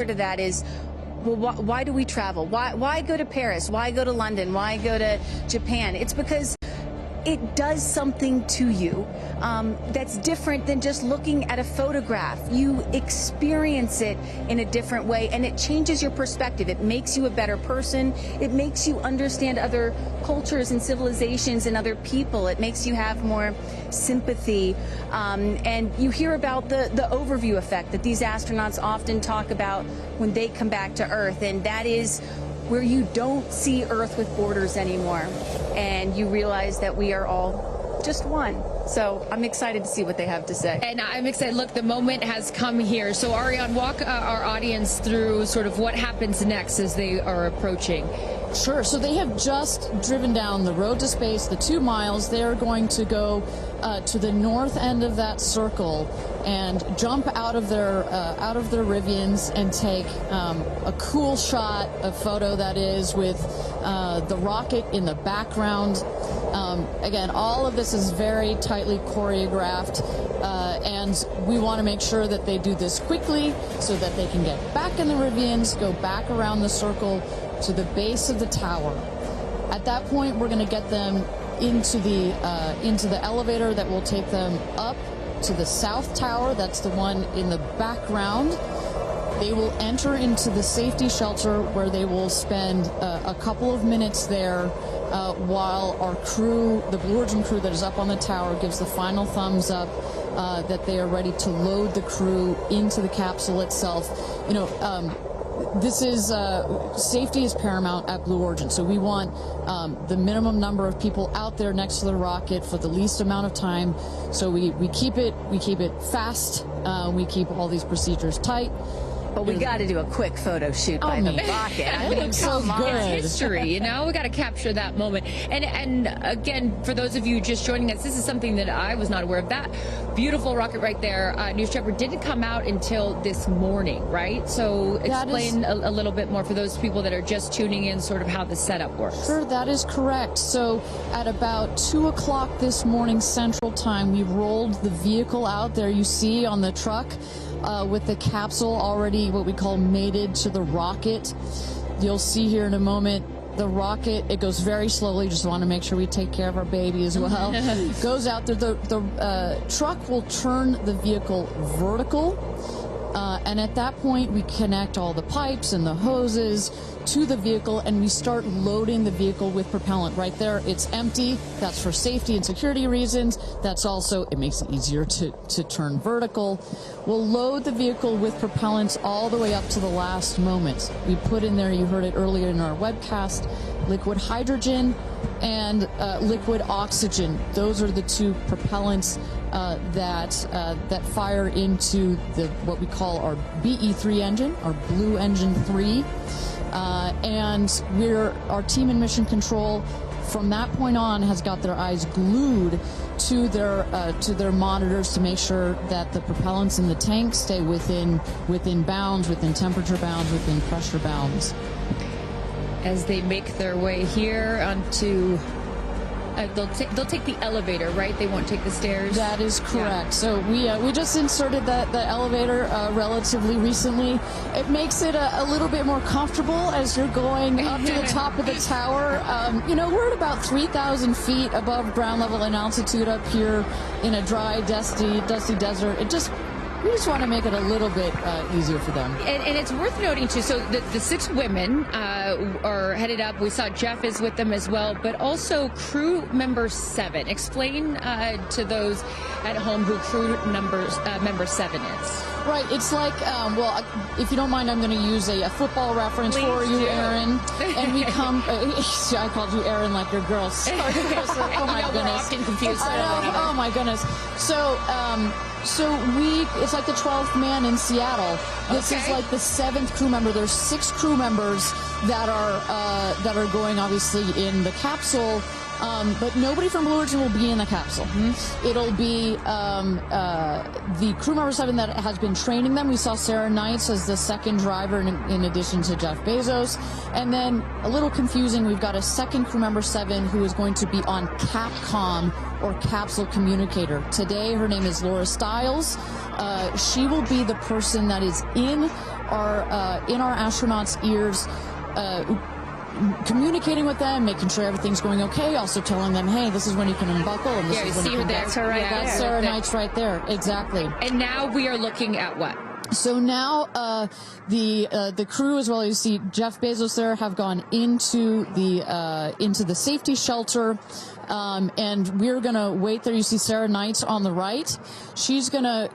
to that is, well, why do we travel? Why go to Paris? Why go to London? Why go to Japan? It's because it does something to you that's different than just looking at a photograph. You experience it in a different way, and it changes your perspective. It makes you a better person. It makes you understand other cultures and civilizations and other people. It makes you have more sympathy. And you hear about the overview effect that these astronauts often talk about when they come back to Earth, and that is where you don't see Earth with borders anymore, and you realize that we are all just one. So I'm excited to see what they have to say. And I'm excited. Look, the moment has come here. So Ariane, walk our audience through sort of what happens next as they are approaching. Sure. So they have just driven down the road to space, the 2 miles. They're going to go to the north end of that circle and jump out of their Rivians and take a cool shot, a photo that is, with the rocket in the background. Again, all of this is very tightly choreographed, and we want to make sure that they do this quickly so that they can get back in the Rivians, go back around the circle to the base of the tower. At that point, we're going to get them into the elevator that will take them up to the south tower. That's the one in the background. They will enter into the safety shelter, where they will spend a couple of minutes there while our crew, the Blue Origin crew that is up on the tower, gives the final thumbs up that they are ready to load the crew into the capsule itself. You know, this is safety is paramount at Blue Origin, so we want the minimum number of people out there next to the rocket for the least amount of time. So we keep it fast. We keep all these procedures tight. But we got to do a quick photo shoot by the rocket. I mean, so good. It's history, you know? We got to capture that moment. And again, for those of you just joining us, this is something that I was not aware of. That beautiful rocket right there, News Trevor, didn't come out until this morning, right? So explain a little bit more for those people that are just tuning in, sort of how the setup works. Sure, that is correct. So at about 2 o'clock this morning Central Time, we rolled the vehicle out there. You see on the truck, with the capsule already what we call mated to the rocket. You'll see here in a moment the rocket, it goes very slowly, just want to make sure we take care of our baby as well. Goes out there, the truck will turn the vehicle vertical, and at that point we connect all the pipes and the hoses to the vehicle, and we start loading the vehicle with propellant. Right there, it's empty. That's for safety and security reasons. That's also, it makes it easier to turn vertical. We'll load the vehicle with propellants all the way up to the last moment. We put in there, you heard it earlier in our webcast, liquid hydrogen and liquid oxygen. Those are the two propellants that fire into what we call our BE3 engine, our Blue Engine 3. And our team in Mission Control from that point on has got their eyes glued to their monitors to make sure that the propellants in the tank stay within bounds, within temperature bounds, within pressure bounds. As they make their way here onto, they'll take the elevator, right? They won't take the stairs. That is correct. Yeah. So we just inserted the elevator relatively recently. It makes it a little bit more comfortable as you're going up to the top of the tower. You know, we're at about 3,000 feet above ground level in altitude up here in a dry, dusty desert. We just want to make it a little bit easier for them. And it's worth noting, too, so the 6 women are headed up. We saw Jeff is with them as well, but also crew member 7. Explain to those at home who crew member 7 is. Right. It's like, well, if you don't mind, I'm going to use a football reference for you, Aaron. And we come, I called you Aaron like your girl. Sorry. Oh, my goodness. We're often confused. Oh, my goodness. So it's like the 12th man in Seattle. This is like the 7th crew member. There's 6 crew members that are going obviously in the capsule. But nobody from Blue Origin will be in the capsule. It'll be the crew member 7 that has been training them. We saw Sarah Knights as the second driver in addition to Jeff Bezos. And then, a little confusing, we've got a second crew member 7 who is going to be on Capcom, or capsule communicator. Today, her name is Laura Stiles. She will be the person that is in are in our astronauts' ears, communicating with them, making sure everything's going okay, also telling them, hey, this is when you can unbuckle, and this is when you can... That's her right there. That's Sarah Knight's right there, exactly. And now we are looking at what? So now the crew, as well as you see Jeff Bezos there, have gone into the safety shelter, and we're gonna wait there. You see Sarah Knight on the right. She's gonna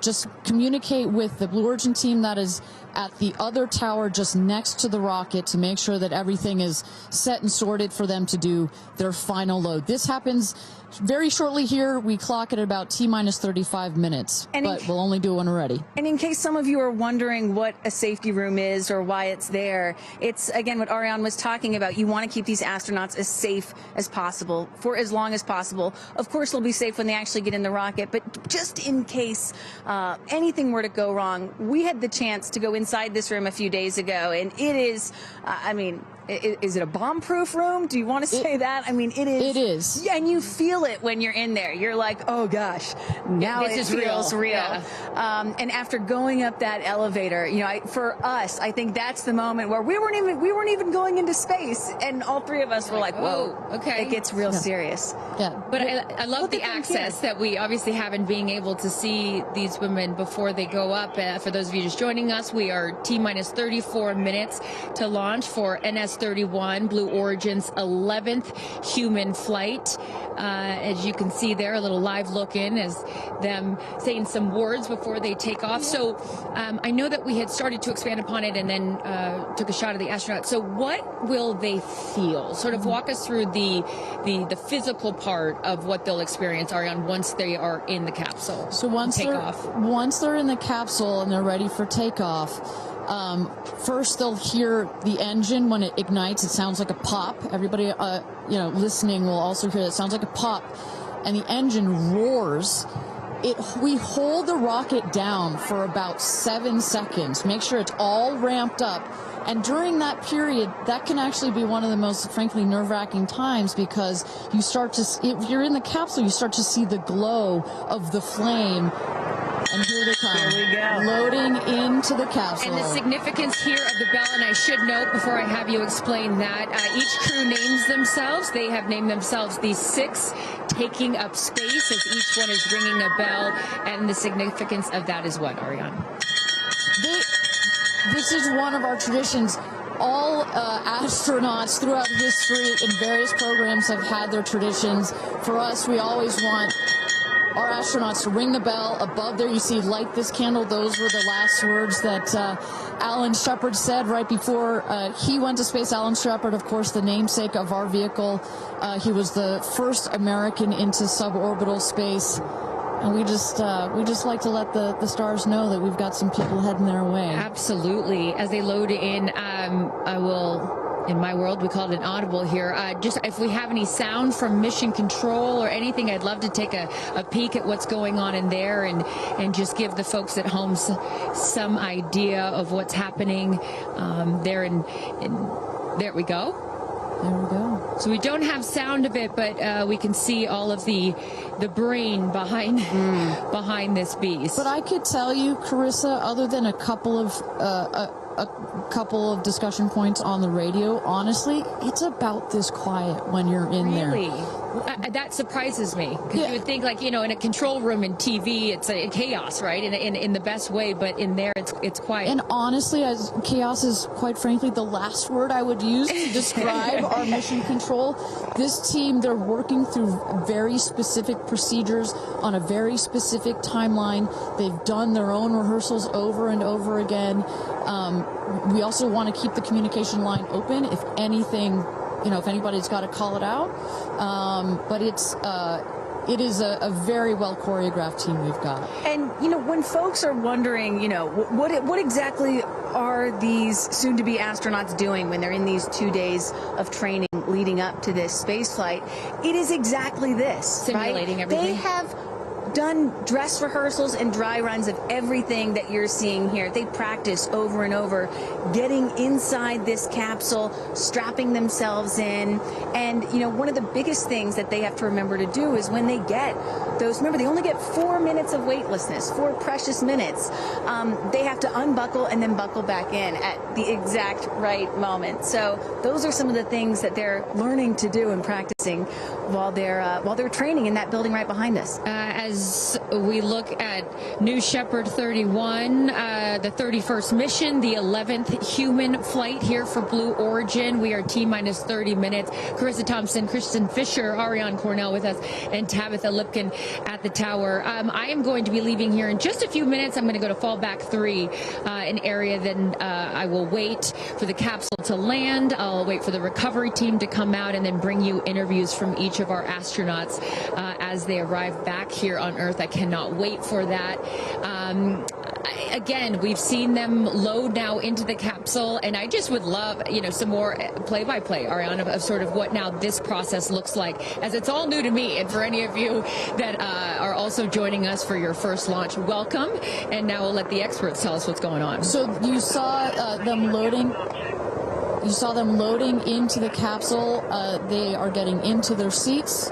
just communicate with the Blue Origin team that is at the other tower just next to the rocket to make sure that everything is set and sorted for them to do their final load. This happens very shortly here. We clock it at about T-minus 35 minutes, but we'll only do it when we're ready. And in case some of you are wondering what a safety room is or why it's there, it's, again, what Ariane was talking about. You want to keep these astronauts as safe as possible for as long as possible. Of course, they'll be safe when they actually get in the rocket, but just in case anything were to go wrong, we had the chance to go inside this room a few days ago, and it is, I mean, is it a bomb-proof room? Do you want to say that? I mean, it is. It is. Yeah, and you feel it when you're in there. You're like, oh gosh, now this it is feels real. Yeah. And after going up that elevator, you know, for us, I think that's the moment where we weren't even going into space, and all three of us were like, whoa, okay, it gets real serious. Yeah. But I love the access that we obviously have in being able to see these women before they go up. For those of you just joining us, we are T-minus 34 minutes to launch for NS-31, Blue Origin's 11th human flight. As you can see there, a little live look in as them saying some words before they take off. So I know that we had started to expand upon it and then took a shot of the astronauts. So what will they feel? Sort of walk us through the physical part of what they'll experience, Ariane, once they are in the capsule. So once they're in the capsule and they're ready for takeoff, first they'll hear the engine when it ignites. It sounds like a pop. Everybody, listening will also hear that. It sounds like a pop, and the engine roars. We hold the rocket down for about 7 seconds. Make sure it's all ramped up. And during that period, that can actually be one of the most, frankly, nerve-wracking times, because you start to, if you're in the capsule, you start to see the glow of the flame. And here they come. Here we go. Loading into the capsule. And the significance here of the bell, and I should note before I have you explain that, each crew names themselves. They have named themselves the 6 taking up space, as each one is ringing a bell. And the significance of that is what, Ariane? This is one of our traditions. All astronauts throughout history in various programs have had their traditions. For us, we always want our astronauts to ring the bell. Above there, you see, light this candle. Those were the last words that Alan Shepard said right before he went to space. Alan Shepard, of course, the namesake of our vehicle. He was the first American into suborbital space. And we just like to let the stars know that we've got some people heading their way. Absolutely. As they load in, I will... In my world, we call it an audible here. Just if we have any sound from mission control or anything, I'd love to take a peek at what's going on in there and just give the folks at home some idea of what's happening there. There we go. There we go. So we don't have sound of it, but we can see all of the brain behind this beast. But I could tell you, Carissa, other than a couple of discussion points on the radio, honestly, it's about this quiet when you're in there. Really? That surprises me, because you would think, like, in a control room in TV, it's a chaos, right? In the best way, but in there, it's quiet. And honestly, chaos is, quite frankly, the last word I would use to describe our mission control. This team, they're working through very specific procedures on a very specific timeline. They've done their own rehearsals over and over again. We also want to keep the communication line open if anything, if anybody's got to call it out. But it is a very well choreographed team we've got. And, when folks are wondering, what exactly are these soon-to-be astronauts doing when they're in these 2 days of training leading up to this space flight, it is exactly this. Simulating everything. They have done dress rehearsals and dry runs of everything that you're seeing here. They practice over and over, getting inside this capsule, strapping themselves in. And, one of the biggest things that they have to remember to do is when they get those, remember, they only get 4 minutes of weightlessness, 4 precious minutes. They have to unbuckle and then buckle back in at the exact right moment. So those are some of the things that they're learning to do and practicing while they're training in that building right behind us. As we look at New Shepard 31, the 31st mission, the 11th human flight here for Blue Origin. We are T-minus 30 minutes. Carissa Thompson, Kristen Fisher, Ariane Cornell with us, and Tabitha Lipkin at the tower. I am going to be leaving here in just a few minutes. I'm going to go to fallback 3, an area. Then I will wait for the capsule to land. I'll wait for the recovery team to come out and then bring you interviews from each of our astronauts as they arrive back here on Earth. I cannot wait for that. Again, we've seen them load now into the capsule, and I just would love, some more play-by-play, Ariana, of sort of what now this process looks like, as it's all new to me. And for any of you that are also joining us for your first launch, welcome. And now we'll let the experts tell us what's going on. So you saw them loading. You saw them loading into the capsule. They are getting into their seats.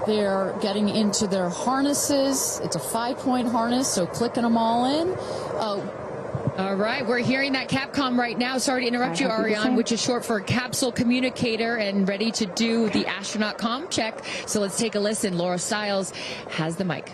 They're getting into their harnesses. It's a 5-point harness, so clicking them all in. All right, we're hearing that Capcom right now. Sorry to interrupt you, Ariane, which is short for capsule communicator, and ready to do the astronaut comm check. So let's take a listen. Laura Stiles has the mic.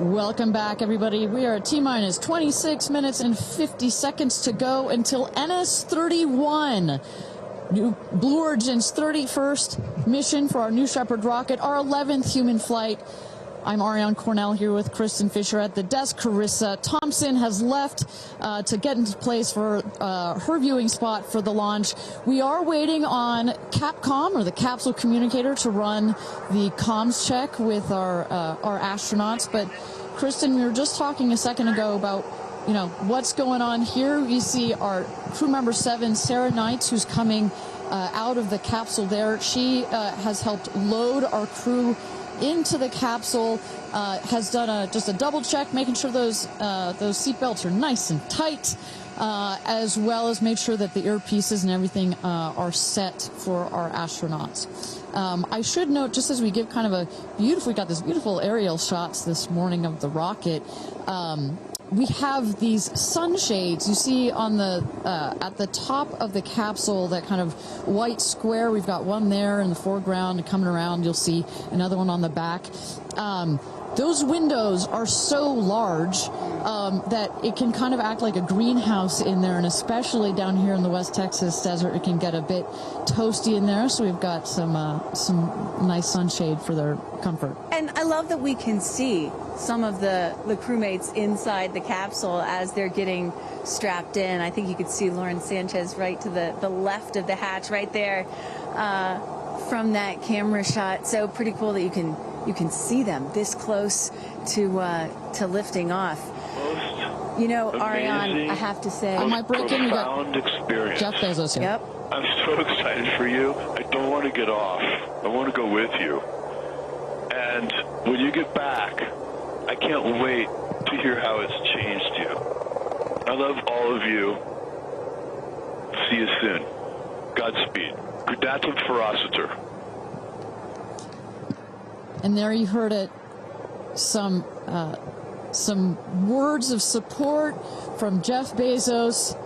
Welcome back, everybody. We are at T-minus 26 minutes and 50 seconds to go until NS-31, Blue Origin's 31st mission for our New Shepard rocket, our 11th human flight. I'm Ariane Cornell here with Kristen Fisher at the desk. Carissa Thompson has left to get into place for her viewing spot for the launch. We are waiting on Capcom, or the capsule communicator, to run the comms check with our astronauts. But Kristen, we were just talking a second ago about what's going on here. You see our crew member 7, Sarah Knights, who's coming out of the capsule there. She has helped load our crew into the capsule, has done just a double check, making sure those seatbelts are nice and tight, as well as make sure that the earpieces and everything are set for our astronauts. I should note, just as we give kind of we got this beautiful aerial shots this morning of the rocket. We have these sunshades you see on the at the top of the capsule, that kind of white square. We've got one there in the foreground, and coming around you'll see another one on the back. Those windows are so large that it can kind of act like a greenhouse in there, and especially down here in the West Texas desert, it can get a bit toasty in there. So we've got some nice sunshade for their comfort. And I love that we can see some of the crewmates inside the capsule as they're getting strapped in. I think you could see Lauren Sanchez right to the left of the hatch right there from that camera shot. So pretty cool that you can see them this close to lifting off. You know, Ariane, I have to say, I might break in. We got experience. Jeff Bezos here. Yep. I'm so excited for you. I don't want to get off. I want to go with you. And when you get back, I can't wait to hear how it's changed you. I love all of you. See you soon. Godspeed. Gradatum ferociter. And there you heard it. Some words of support from Jeff Bezos,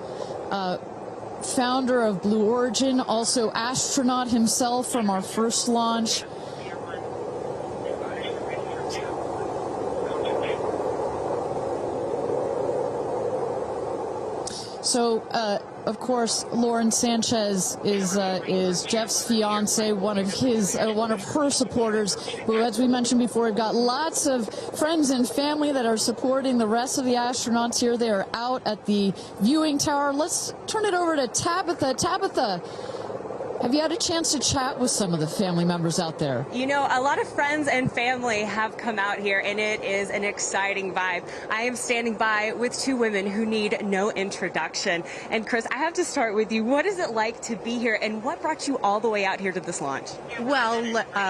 founder of Blue Origin, also astronaut himself from our first launch. So, of course, Lauren Sanchez is Jeff's fiance, one of her supporters. But as we mentioned before, we've got lots of friends and family that are supporting the rest of the astronauts here. They are out at the viewing tower. Let's turn it over to Tabitha. Tabitha, have you had a chance to chat with some of the family members out there? You know, a lot of friends and family have come out here, and it is an exciting vibe. I am standing by with two women who need no introduction. And Chris, I have to start with you. What is it like to be here, and what brought you all the way out here to this launch? Well,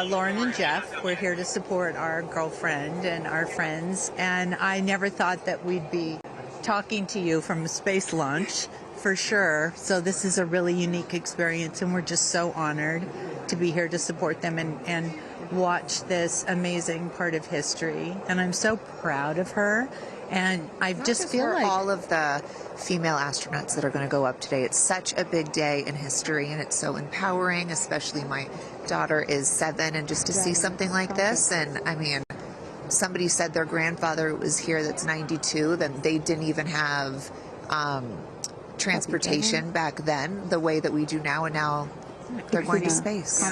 Lauren and Jeff, we're here to support our girlfriend and our friends, and I never thought that we'd be talking to you from a space launch. For sure. So this is a really unique experience, and we're just so honored to be here to support them and watch this amazing part of history. And I'm so proud of her. And I just feel like all of the female astronauts that are going to go up today. It's such a big day in history, and it's so empowering, especially my daughter is 7, and just to see something like this. And I mean, somebody said their grandfather was here that's 92, that they didn't even have transportation back then the way that we do now, and now they're going to space.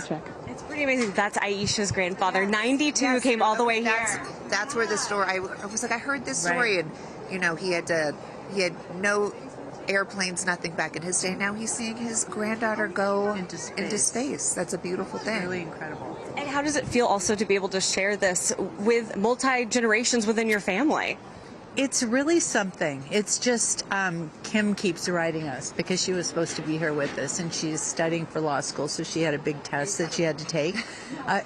It's pretty amazing. That's Aisha's grandfather. 92 came all the way here. That's where the story, I was like, I heard this story, and you know, he had no airplanes, nothing back in his day. Now he's seeing his granddaughter go into space. That's a beautiful thing. It's really incredible. And how does it feel also to be able to share this with multi-generations within your family? It's really something. It's just Kim keeps writing us because she was supposed to be here with us, and she's studying for law school, so she had a big test that she had to take.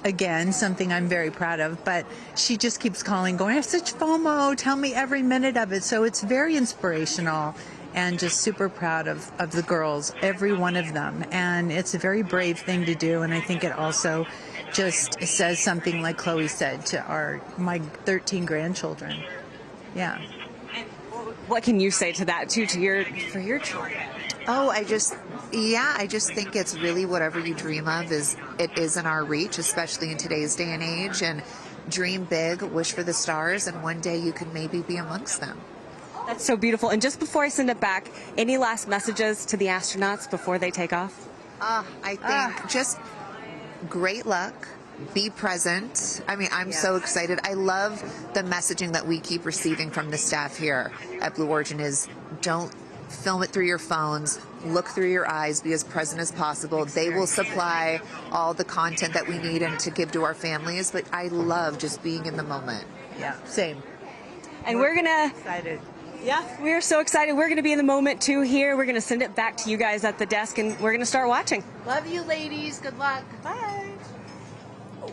Again, something I'm very proud of, but she just keeps calling, going, I have such FOMO, tell me every minute of it. So it's very inspirational, and just super proud of the girls, every one of them. And it's a very brave thing to do, and I think it also just says something, like Chloe said, to my 13 grandchildren. Yeah. And what can you say to that too, for your children? Oh, I just think it's really whatever you dream of is in our reach, especially in today's day and age. And dream big, wish for the stars, and one day you can maybe be amongst them. That's so beautiful. And just before I send it back, any last messages to the astronauts before they take off? I think just great luck. Be present. I mean, I'm so excited. I love the messaging that we keep receiving from the staff here at Blue Origin is don't film it through your phones, look through your eyes, be as present as possible. They will supply all the content that we need and to give to our families, but I love just being in the moment. Yeah, same. And we're gonna excited. Yeah, we're so excited. We're going to be in the moment too here. We're going to send it back to you guys at the desk, and we're going to start watching. Love you, ladies. Good luck. Bye.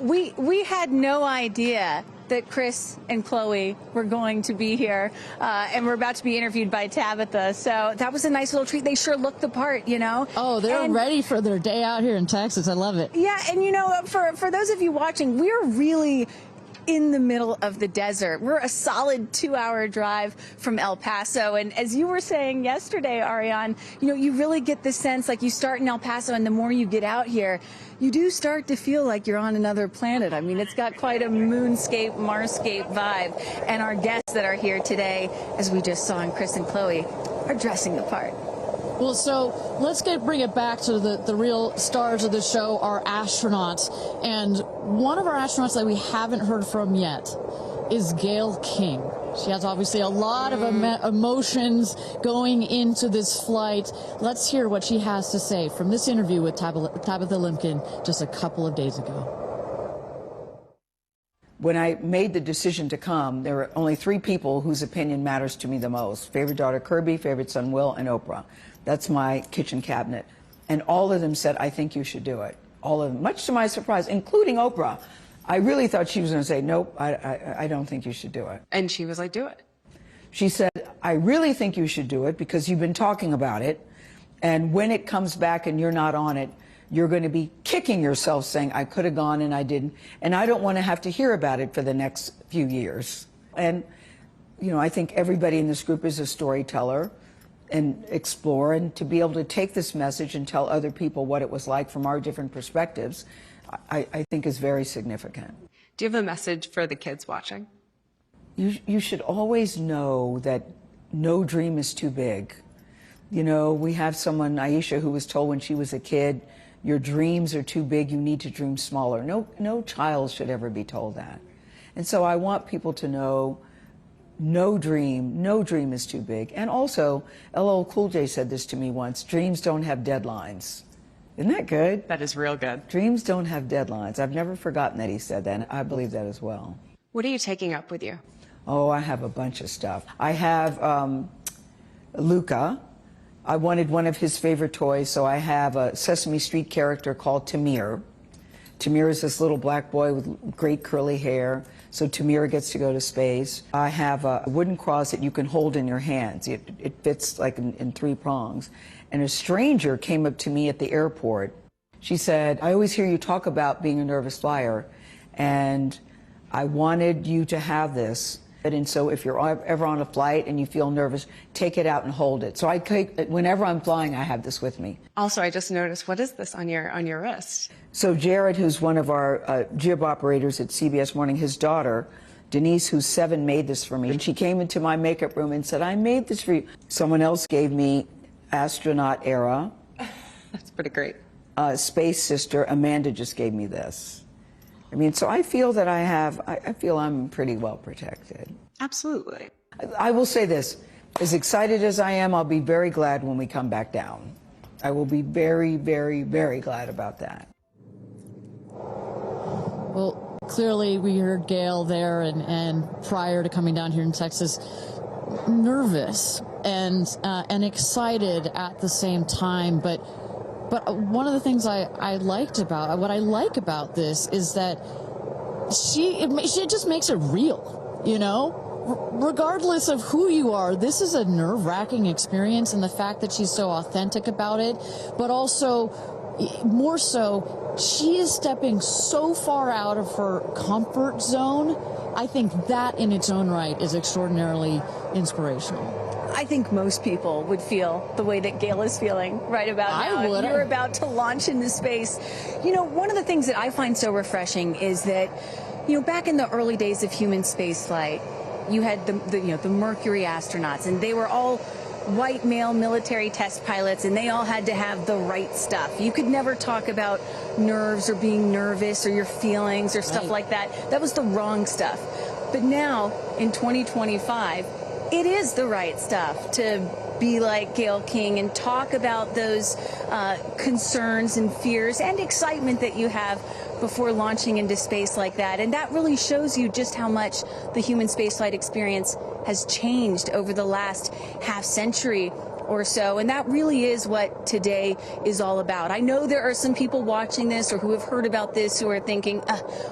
we had no idea that Chris and Chloe were going to be here, and we're about to be interviewed by Tabitha. So that was a nice little treat. They sure looked the part, you know. Oh, they're ready for their day out here in Texas. I love it. Yeah, and you know, for those of you watching, we're really in the middle of the desert. We're a solid 2-hour drive from El Paso. And as you were saying yesterday, Ariane, you know, you really get the sense like you start in El Paso and the more you get out here, you do start to feel like you're on another planet. I mean, it's got quite a moonscape, Marscape vibe. And our guests that are here today, as we just saw in Chris and Chloe, are dressing the part. Well, so let's bring it back to the real stars of the show, our astronauts. And one of our astronauts that we haven't heard from yet is Gayle King. She has obviously a lot of emotions going into this flight. Let's hear what she has to say from this interview with Tabitha Limkin just a couple of days ago. When I made the decision to come, there were only 3 people whose opinion matters to me the most. Favorite daughter Kirby, favorite son Will, and Oprah. That's my kitchen cabinet. And all of them said, I think you should do it. All of them, much to my surprise, including Oprah. I really thought she was going to say, nope, I don't think you should do it. And she was like, do it. She said, I really think you should do it because you've been talking about it. And when it comes back and you're not on it, you're going to be kicking yourself saying, I could have gone and I didn't. And I don't want to have to hear about it for the next few years. And, you know, I think everybody in this group is a storyteller and explore, and to be able to take this message and tell other people what it was like from our different perspectives, I think is very significant. Do you have a message for the kids watching? You should always know that no dream is too big. You know, we have someone, Aisha, who was told when she was a kid, your dreams are too big, you need to dream smaller. No child should ever be told that. And so I want people to know no dream is too big. And also, LL Cool J said this to me once, dreams don't have deadlines. Isn't that good? That is real good. Dreams don't have deadlines. I've never forgotten that he said that, and I believe that as well. What are you taking up with you? Oh, I have a bunch of stuff. I have Luca. I wanted one of his favorite toys, so I have a Sesame Street character called Tamir. Tamir is this little black boy with great curly hair, so Tamir gets to go to space. I have a wooden cross that you can hold in your hands. It fits like in 3 prongs. And a stranger came up to me at the airport. She said, I always hear you talk about being a nervous flyer, and I wanted you to have this. And so if you're ever on a flight and you feel nervous, take it out and hold it. So whenever I'm flying, I have this with me. Also, I just noticed, what is this on your wrist? So Jared, who's one of our jib operators at CBS Morning, his daughter, Denise, who's 7, made this for me. And she came into my makeup room and said, I made this for you. Someone else gave me Astronaut era. That's pretty great. Space Sister, Amanda just gave me this. I mean, so I feel that I feel I'm pretty well protected. Absolutely. I will say this, as excited as I am, I'll be very glad when we come back down. I will be very, very, very glad about that. Well, clearly we heard Gayle there and prior to coming down here in Texas, nervous and excited at the same time, but one of the things I like about this is that she just makes it real, you know? Regardless of who you are, this is a nerve-wracking experience, and the fact that she's so authentic about it, but also, more so, she is stepping so far out of her comfort zone. I think that in its own right is extraordinarily inspirational. I think most people would feel the way that Gayle is feeling right about now. I would. You're about to launch into space. You know, one of the things that I find so refreshing is that, you know, back in the early days of human spaceflight, you had the Mercury astronauts, and they were all white male military test pilots, and they all had to have the right stuff. You could never talk about nerves or being nervous or your feelings or stuff like that. That was the wrong stuff. But now, in 2025, it is the right stuff to be like Gayle King and talk about those concerns and fears and excitement that you have before launching into space like that. And that really shows you just how much the human spaceflight experience has changed over the last half century. or so. And that really is what today is all about. I know there are some people watching this or who have heard about this who are thinking,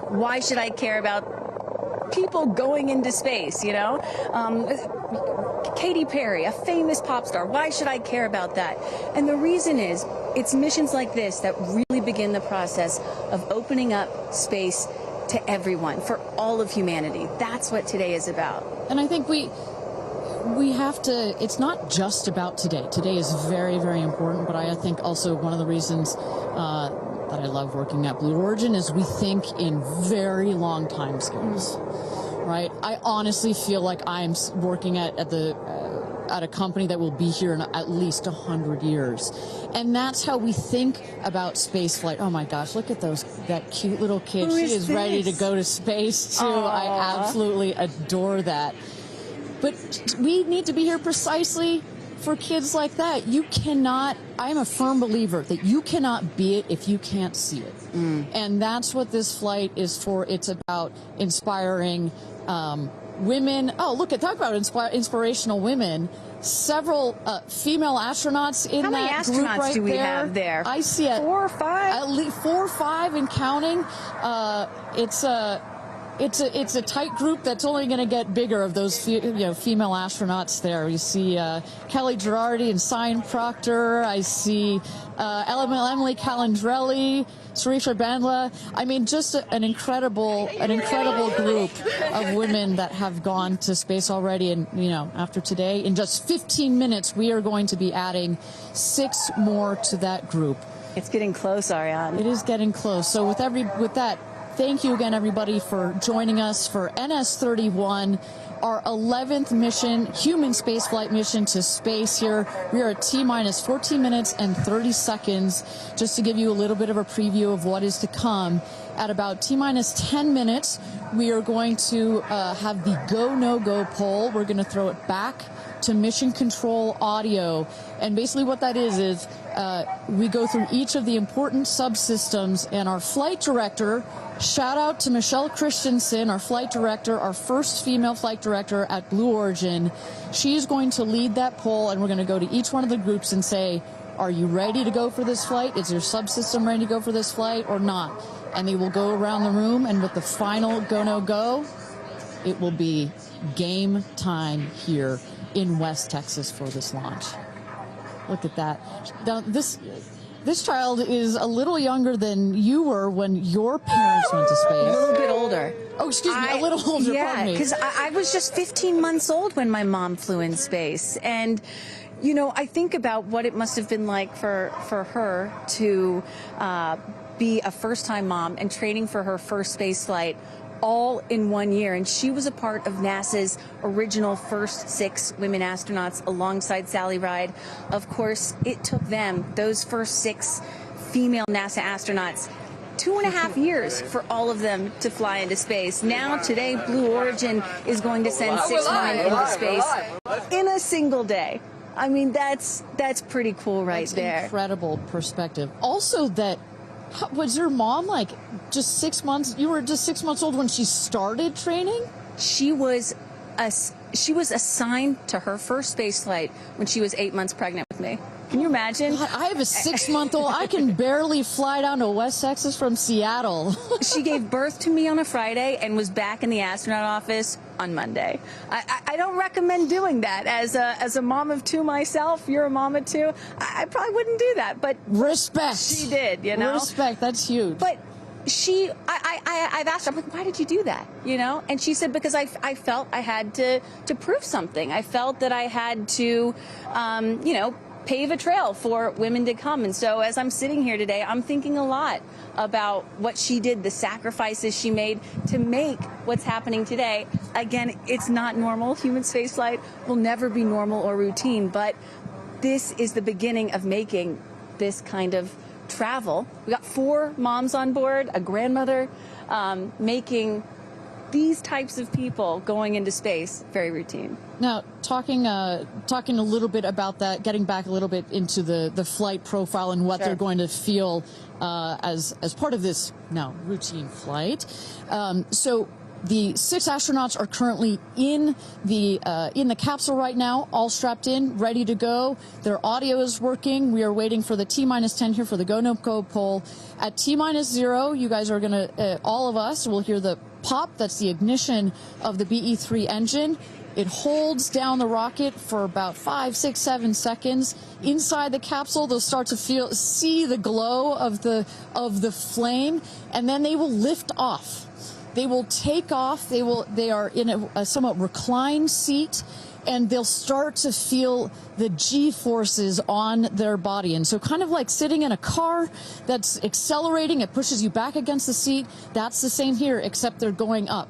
why should I care about people going into space, you know? Katy Perry, a famous pop star, why should I care about that? And the reason is, it's missions like this that really begin the process of opening up space to everyone, for all of humanity. That's what today is about. And I think we have to, it's not just about today. Today is very, very important, but I think also one of the reasons that I love working at Blue Origin is we think in very long time scales, right? I honestly feel like I'm working at a company that will be here in at least 100 years. And that's how we think about space flight. Oh my gosh, look at that cute little kid. She is ready to go to space too. Aww. I absolutely adore that. But we need to be here precisely for kids like that. You cannot, I'm a firm believer that you cannot be it if you can't see it. And that's what this flight is for. It's about inspiring women. Oh, look, talk about inspirational women. Several female astronauts in that group right there. How many astronauts do we have there? I see it. 4 or 5? At least 4 or 5 and counting. It's a tight group that's only going to get bigger of those female astronauts there. You see Kelly Girardi and Cyan Proctor. I see Emily Calandrelli, Sarisha Bandla. I mean, just an incredible group of women that have gone to space already. And after today, in just 15 minutes, we are going to be adding 6 more to that group. It's getting close, Ariane. It is getting close. So with that. Thank you again, everybody, for joining us for NS-31, our 11th mission, human spaceflight mission to space here. We are at T-minus 14 minutes and 30 seconds. Just to give you a little bit of a preview of what is to come, at about T-minus 10 minutes, we are going to have the go, no-go poll. We're going to throw it back to mission control audio. And basically what that is we go through each of the important subsystems, and our flight director, shout out to Michelle Christensen, our flight director, our first female flight director at Blue Origin. She's going to lead that poll, and we're going to go to each one of the groups and say, are you ready to go for this flight? Is your subsystem ready to go for this flight or not? And they will go around the room, and with the final go, no go, it will be game time here in West Texas for this launch. Look at that. Now, this child is a little younger than you were when your parents went to space. A little bit older. Oh, excuse me, a little older, yeah, because I was just 15 months old when my mom flew in space. And, I think about what it must have been like for her to be a first-time mom and training for her first space flight all in 1 year. And she was a part of NASA's original first 6 women astronauts alongside Sally Ride. Of course, it took them, those first 6 female NASA astronauts, 2.5 years for all of them to fly into space. Now, today, Blue Origin is going to send 6 women into space in a single day. I mean, that's pretty cool right there. Incredible perspective. Also, was your mom just 6 months? You were just 6 months old when she started training? She was assigned to her first space flight when she was 8 months pregnant with me. Can you imagine? God, I have a 6-month-old. I can barely fly down to West Texas from Seattle. She gave birth to me on a Friday and was back in the astronaut office on Monday. I don't recommend doing that. As a mom of 2 myself, you're a mom of 2, I probably wouldn't do that. But respect. She did, Respect, that's huge. But I've asked her, I'm like, why did you do that? And she said, because I felt I had to prove something. I felt that I had to, pave a trail for women to come. And so as I'm sitting here today, I'm thinking a lot about what she did, the sacrifices she made to make what's happening today. Again, it's not normal. Human spaceflight will never be normal or routine, but this is the beginning of making this kind of travel. We got 4 moms on board, a grandmother, making these types of people going into space very routine. Now, talking a little bit about that, getting back a little bit into the flight profile and what they're going to feel as part of this now routine flight. So The 6 astronauts are currently in the capsule right now, all strapped in, ready to go. Their audio is working. We are waiting for the T-10 here for the go no go poll. At T-0, you guys are going to, all of us will hear the pop. That's the ignition of the BE-3 engine. It holds down the rocket for about 5, 6, 7 seconds. Inside the capsule, they'll start to see the glow of the flame, and then they will lift off. They will take off. They are in a somewhat reclined seat, and they'll start to feel the G-forces on their body. And so kind of like sitting in a car that's accelerating, it pushes you back against the seat. That's the same here, except they're going up.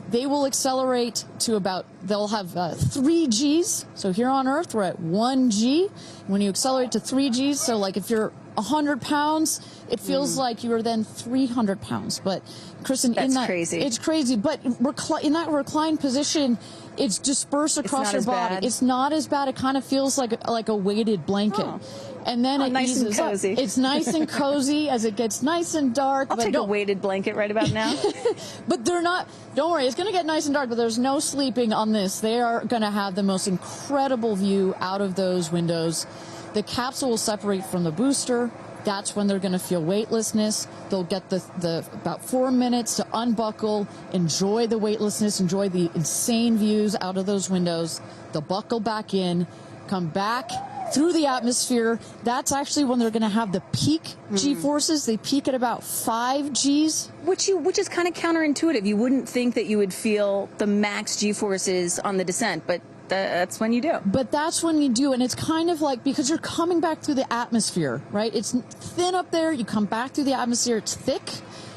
They will accelerate to they'll have 3 Gs. So here on Earth, we're at 1 G. When you accelerate to 3 Gs, so like if you're 100 pounds, it feels like you are then 300 pounds. But Kristen, crazy. It's crazy. But in that reclined position, it's dispersed across your body. Bad. It's not as bad. It kind of feels like a weighted blanket. Oh. And then it nice eases and cozy. up. It's nice and cozy as it gets nice and dark. I'll take a weighted blanket right about now. But they're not, don't worry, it's going to get nice and dark, but there's no sleeping on this. They are going to have the most incredible view out of those windows. The capsule will separate from the booster. That's when they're going to feel weightlessness. They'll get the about 4 minutes to unbuckle, enjoy the weightlessness, enjoy the insane views out of those windows. They'll buckle back in, come back through the atmosphere. That's actually when they're going to have the peak G-forces. They peak at about 5 Gs. Which is kind of counterintuitive. You wouldn't think that you would feel the max G-forces on the descent, but that's when you do. But that's when you do, and it's kind of like, because you're coming back through the atmosphere, right? It's thin up there. You come back through the atmosphere. It's thick.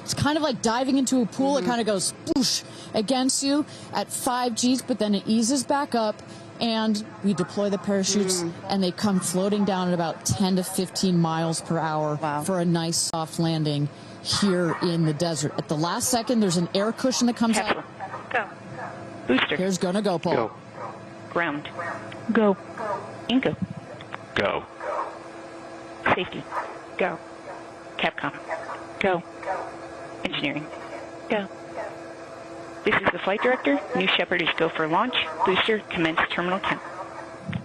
It's kind of like diving into a pool. It kind of goes whoosh against you at 5 Gs, but then it eases back up. And we deploy the parachutes, and they come floating down at about 10 to 15 miles per hour for a nice soft landing here in the desert. At the last second, there's an air cushion that comes out. Go. Booster. Here's go, Paul. Go. Ground. Go. Inco. Go. Safety. Go. Capcom. Go. Engineering. Go. This is the flight director. New Shepard is go for launch. Booster, commence terminal count.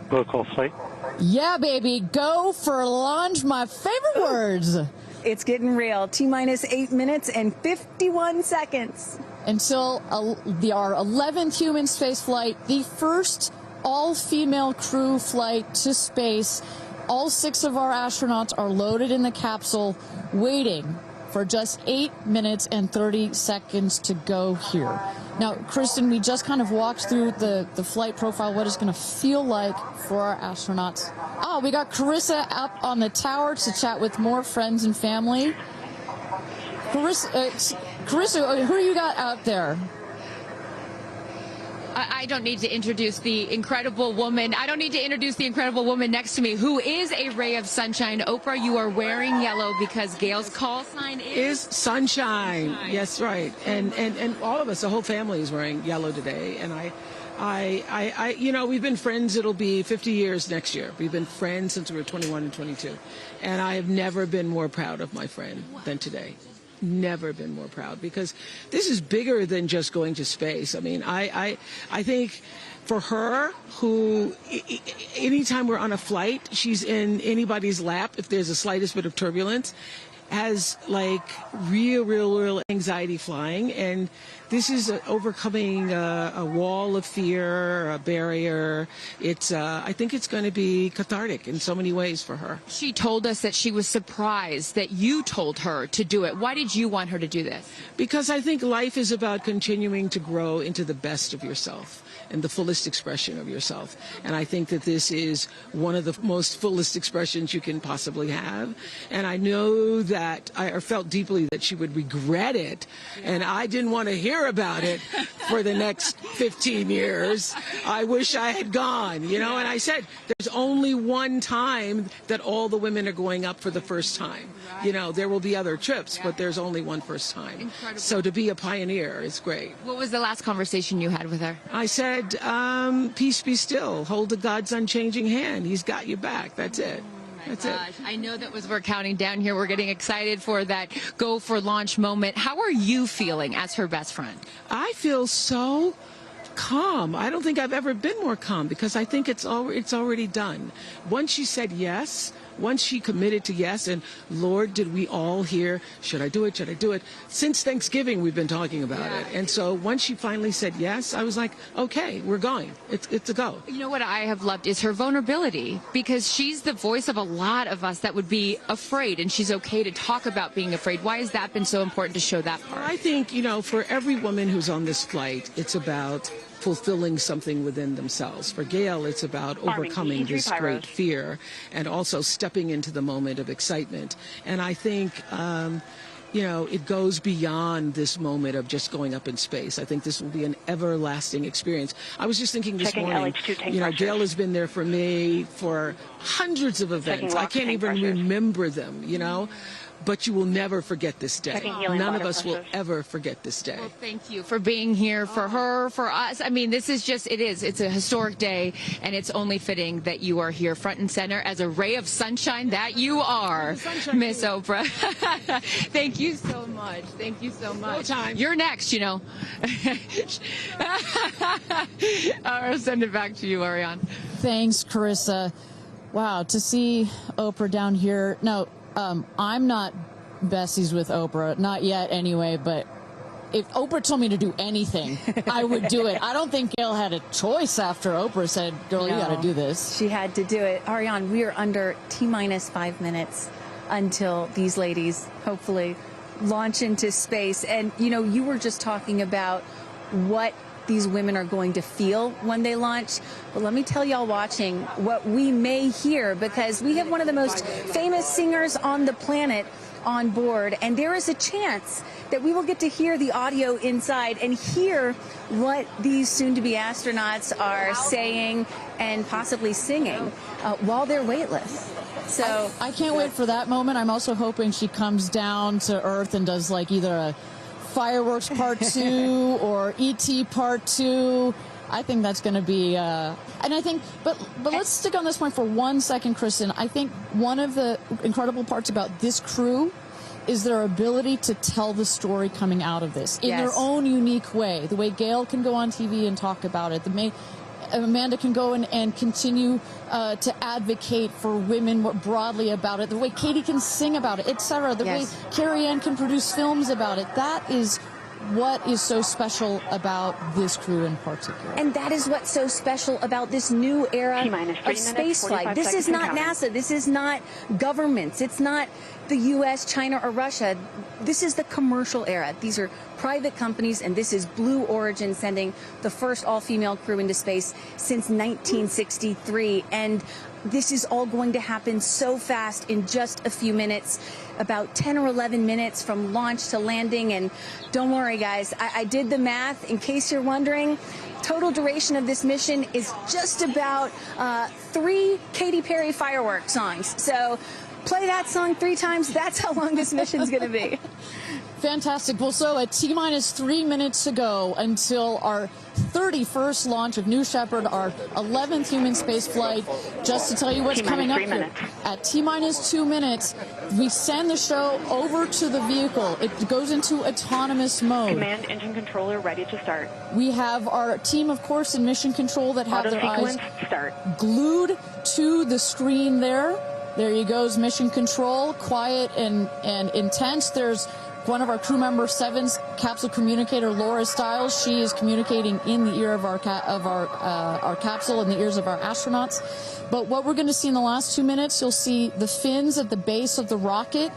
Protocol flight. Yeah, baby. Go for launch. My favorite words. It's getting real. T-minus 8 minutes and 51 seconds. Until our 11th human space flight, the first all-female crew flight to space. All 6 of our astronauts are loaded in the capsule, waiting for just 8 minutes and 30 seconds to go here. Now, Kristen, we just kind of walked through the flight profile, what it's going to feel like for our astronauts. Oh, we got Carissa up on the tower to chat with more friends and family. Carissa, who you got out there? I don't need to introduce the incredible woman. I don't need to introduce the incredible woman next to me, who is a ray of sunshine. Oprah, you are wearing yellow because Gayle's call sign is sunshine. Yes, right. And all of us, the whole family is wearing yellow today. And I you know, we've been friends. It'll be 50 years next year. We've been friends since we were 21 and 22. And I have never been more proud of my friend than today. Never been more proud, because this is bigger than just going to space. I mean, I think for her, who anytime we're on a flight, she's in anybody's lap if there's the slightest bit of turbulence, has like real anxiety flying, and this is overcoming a wall of fear, a barrier. It's I think it's going to be cathartic in so many ways for her. She told us that she was surprised that you told her to do it. Why did you want her to do this? Because I think life is about continuing to grow into the best of yourself and the fullest expression of yourself. And I think that this is one of the most fullest expressions you can possibly have. And I know that I felt deeply that she would regret it. And I didn't want to hear about it for the next 15 years. I wish I had gone, you know. And I said, there's only one time that all the women are going up for the first time. You know, there will be other trips, but there's only one first time. Incredible. So to be a pioneer is great. What was the last conversation you had with her? I said, peace be still. Hold the God's unchanging hand. He's got your back. That's it. That's it. I know that as we're counting down here, we're getting excited for that go for launch moment. How are you feeling as her best friend? I feel so calm. I don't think I've ever been more calm because I think it's already done. Once she said yes, once she committed to yes, and Lord, did we all hear, should I do it? Should I do it? Since Thanksgiving, we've been talking about it. And so once she finally said yes, I was like, okay, we're going. It's a go. You know what I have loved is her vulnerability, because she's the voice of a lot of us that would be afraid, and she's okay to talk about being afraid. Why has that been so important to show that part? I think, you know, for every woman who's on this flight, it's about fulfilling something within themselves. For Gayle, it's about overcoming this great fear and also stepping into the moment of excitement. And I think, you know, it goes beyond this moment of just going up in space. I think this will be an everlasting experience. I was just thinking this morning, you know, Gayle has been there for me for hundreds of events. I can't even remember them, you know. But you will never forget this day. None of us will ever forget this day. Well, thank you for being here, for her, for us. I mean, this is just, it's a historic day, and it's only fitting that you are here front and center as a ray of sunshine that you are, Miss Oprah. Thank you so much. Thank you so much. No time. You're next, you know. I'll send it back to you, Ariane. Thanks, Carissa. Wow, to see Oprah down here. No, I'm not besties with Oprah, not yet anyway, but if Oprah told me to do anything, I would do it. I don't think Gayle had a choice after Oprah said, girl, you got to do this. She had to do it. Ariane, we are under T-minus 5 minutes until these ladies hopefully launch into space. And, you know, you were just talking about what these women are going to feel when they launch. But let me tell y'all watching what we may hear, because we have one of the most famous singers on the planet on board, and there is a chance that we will get to hear the audio inside and hear what these soon-to-be astronauts are saying and possibly singing while they're weightless. So I can't wait for that moment. I'm also hoping she comes down to Earth and does like either a Fireworks Part 2 or E.T. Part 2. I think that's going to be, and I think, but let's stick on this point for 1 second, Kristen. I think one of the incredible parts about this crew is their ability to tell the story coming out of this in their own unique way. The way Gayle can go on TV and talk about it, Amanda can go and continue to advocate for women more broadly about it, the way Katy can sing about it, etc., the way Kerianne can produce films about it. That is what is so special about this crew in particular. And that is what's so special about this new era of spaceflight. This is not NASA. This is not governments. It's not the U.S., China, or Russia. This is the commercial era. These are private companies, and this is Blue Origin sending the first all-female crew into space since 1963. And this is all going to happen so fast in just a few minutes, about 10 or 11 minutes from launch to landing. And don't worry, guys, I did the math. In case you're wondering, total duration of this mission is just about 3 Katy Perry fireworks songs. So play that song 3 times. That's how long this mission's going to be. Fantastic. Well, so at T-minus 3 minutes to go until our 31st launch of New Shepard, our 11th human space flight. Just to tell you what's coming up here. At T-minus 2 minutes, we send the show over to the vehicle. It goes into autonomous mode. Command engine controller ready to start. We have our team, of course, in mission control that have their eyes glued to the screen there. There you goes, mission control, quiet and intense. There's one of our crew member 7's capsule communicator, Laura Stiles. She is communicating in the ear of our capsule, in the ears of our astronauts. But what we're going to see in the last 2 minutes, you'll see the fins at the base of the rocket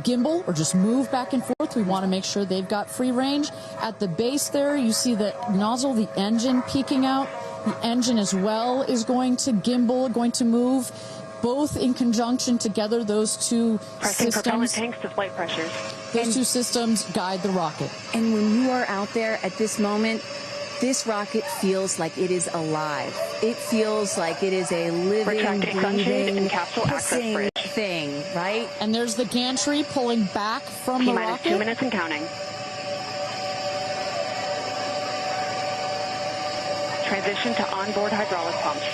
gimbal or just move back and forth. We want to make sure they've got free range. At the base there, you see the nozzle, the engine peeking out. The engine as well is going to gimbal, going to move. Both in conjunction together, those two systems. Propellant tanks to flight pressures. Those two systems guide the rocket. And when you are out there at this moment, this rocket feels like it is alive. It feels like it is a living, breathing, hissing thing, right? And there's the gantry pulling back from the rocket. T-minus 2 minutes and counting. Transition to onboard hydraulic pumps.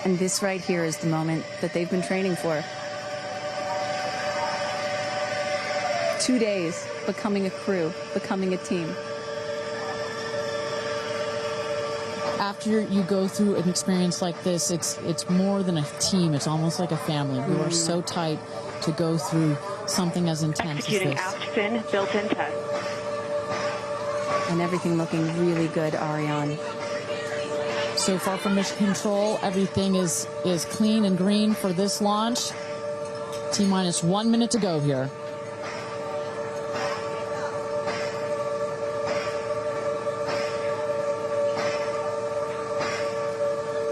And this right here is the moment that they've been training for. 2 days, becoming a crew, becoming a team. After you go through an experience like this, it's more than a team. It's almost like a family. You are so tight to go through something as intense Executing as this. fin built-in test. And everything looking really good, Ariane. So far from mission control, everything is clean and green for this launch. T-minus 1 minute to go here.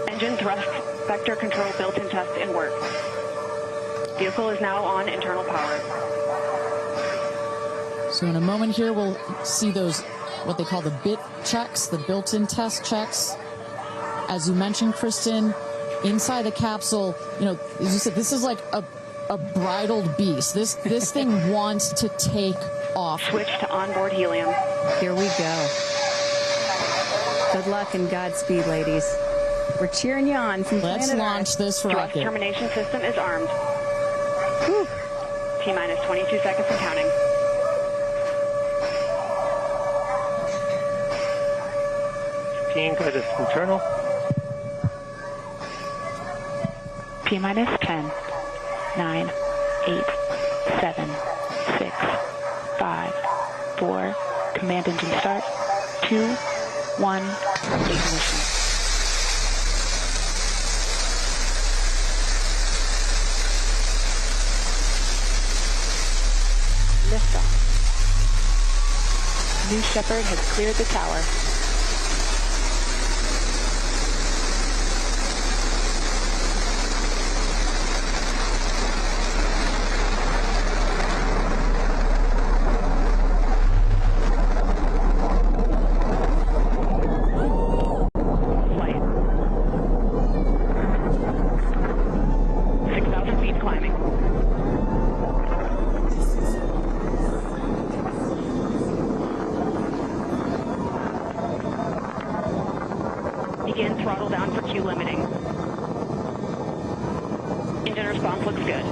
Engine thrust vector control built-in test in work. Vehicle is now on internal power. So in a moment here, we'll see those, what they call the bit checks, the built-in test checks. As you mentioned, Kristen, inside the capsule, you know, as you said, this is like a bridled beast. This thing wants to take off. Switch to onboard helium. Here we go. Good luck and Godspeed, ladies. We're cheering you on from Let's planet launch Earth. this Thrust rocket. termination system is armed. T-minus 22 seconds and counting. Guidance internal. T-minus 10, 9, 8, 7, 6, 5, 4, command engine start, 2, 1, ignition. Liftoff. New Shepard has cleared the tower. Flight. 6,000 feet climbing. Begin throttle down for Q limiting. Engine response looks good.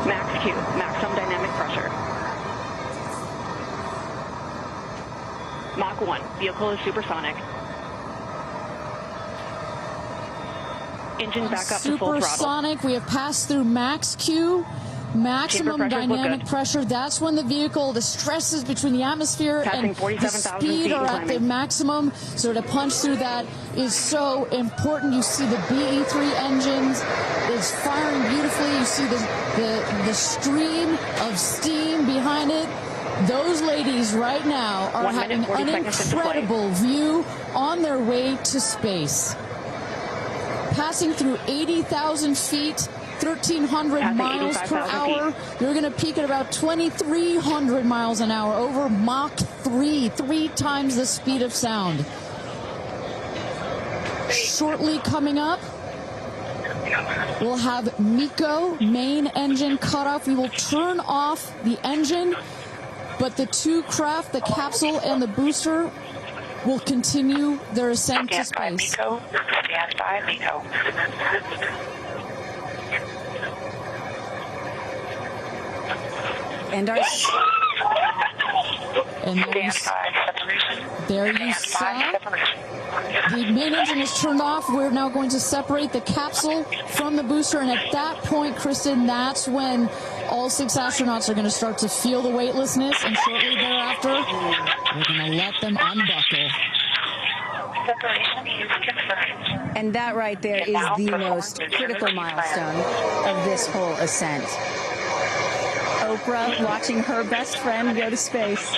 Max Q, maximum dynamic pressure. Mach 1, vehicle is supersonic. Engine back up to full throttle. Supersonic, we have passed through max Q, maximum dynamic pressure. That's when the vehicle, the stresses between the atmosphere and the speed are at the maximum. So to punch through that is so important. You see the BE3 engines is firing beautifully. You see the stream of steam behind it. Those ladies right now are having an incredible view on their way to space. Passing through 80,000 feet, 1,300 miles per hour. You're going to peak at about 2,300 miles an hour over Mach 3, 3 times the speed of sound. Shortly coming up, we'll have MECO, main engine cutoff. We will turn off the engine, but the two craft, the capsule and the booster, will continue their ascent to space. Stand by, MECO. And there you saw the main engine is turned off. We're now going to separate the capsule from the booster, and at that point, Kristen, that's when all 6 astronauts are going to start to feel the weightlessness, and shortly thereafter, we're going to let them unbuckle. And that right there is the most critical milestone of this whole ascent. Oprah watching her best friend go to space.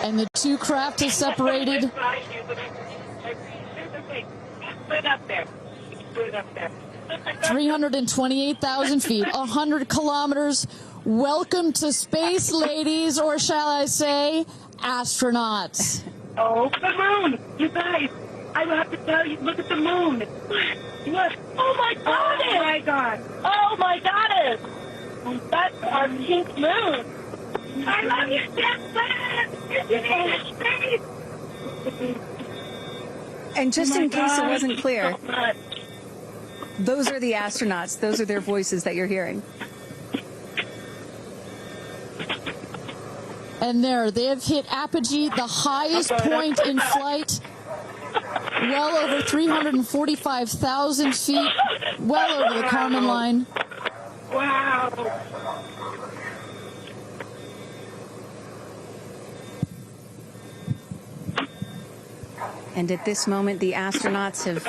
And the two craft is separated. Put it up there. Put it up there. 328,000 feet, 100 kilometers. Welcome to space, ladies, or shall I say, astronauts. Oh, the moon! You guys, I have to tell you, look at the moon. Look. Oh, my God. Oh, my God. Oh, my goddess. That's our pink moon. I love you, Steph. And just in case it wasn't clear, So much. those are the astronauts. Those are their voices that you're hearing. And there, they have hit apogee, the highest point in flight, well over 345,000 feet, well over the Kármán line. Wow. And at this moment, the astronauts have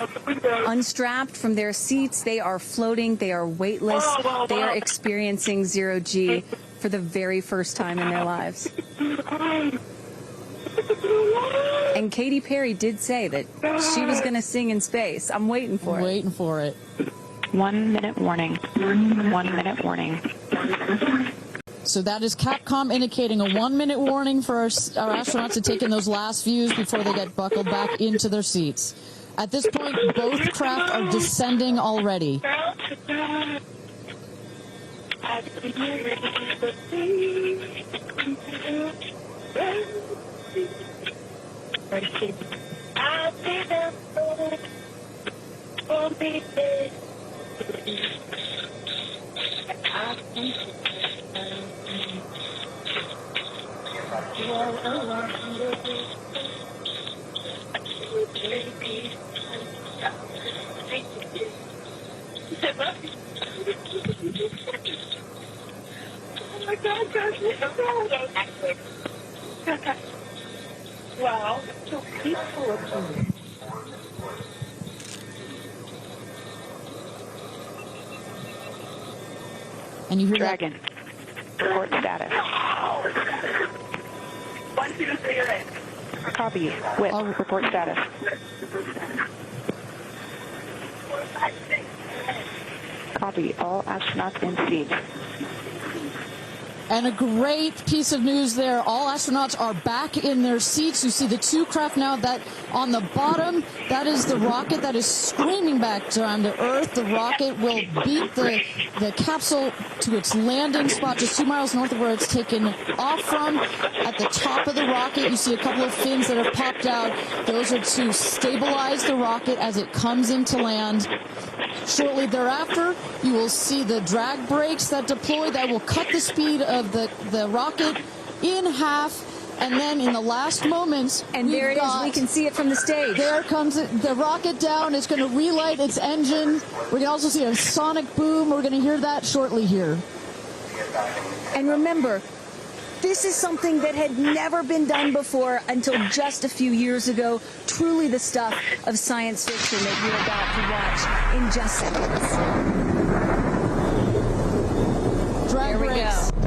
unstrapped from their seats. They are floating. They are weightless. They are experiencing zero-G for the very first time in their lives. And Katy Perry did say that she was going to sing in space. I'm waiting for it. Waiting for it. 1 minute warning. 1 minute warning. So that is Capcom indicating a 1 minute warning for our astronauts to take in those last views before they get buckled back into their seats. At this point, both craft are descending already. Wow, so peaceful. And you hear Dragon. Report status. Copy. With report status. Copy. All astronauts in seat. And a great piece of news there. All astronauts are back in their seats. You see the two craft now that on the bottom, that is the rocket that is screaming back down to Earth. The rocket will beat the capsule to its landing spot just 2 miles north of where it's taken off from. At the top of the rocket, you see a couple of fins that have popped out. Those are to stabilize the rocket as it comes into land. Shortly thereafter, you will see the drag brakes that deploy that will cut the speed of the rocket in half. And then in the last moments, and there it is. We can see it from the stage. There comes the rocket down. It's going to relight its engine. We can also see a sonic boom. We're going to hear that shortly here. And remember, this is something that had never been done before until just a few years ago. Truly the stuff of science fiction that you're about to watch in just seconds. Drag Here we brakes. go.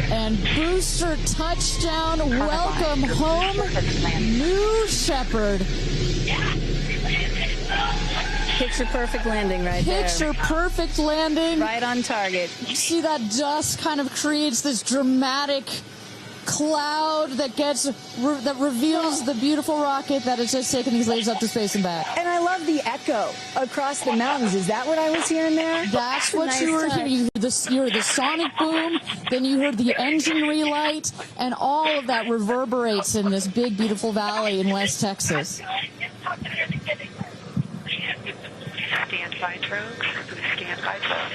And booster touchdown, welcome home, New Shepard. Picture perfect landing right there. Picture perfect landing. Right on target. See that dust kind of creates this dramatic cloud that reveals the beautiful rocket that has just taken these ladies up to space and back. And I love the echo across the mountains. Is that what I was hearing there? That's what you were hearing. You heard the sonic boom, then you heard the engine relight, and all of that reverberates in this big, beautiful valley in West Texas. Stand by, Trogs. Stand by, Trogs.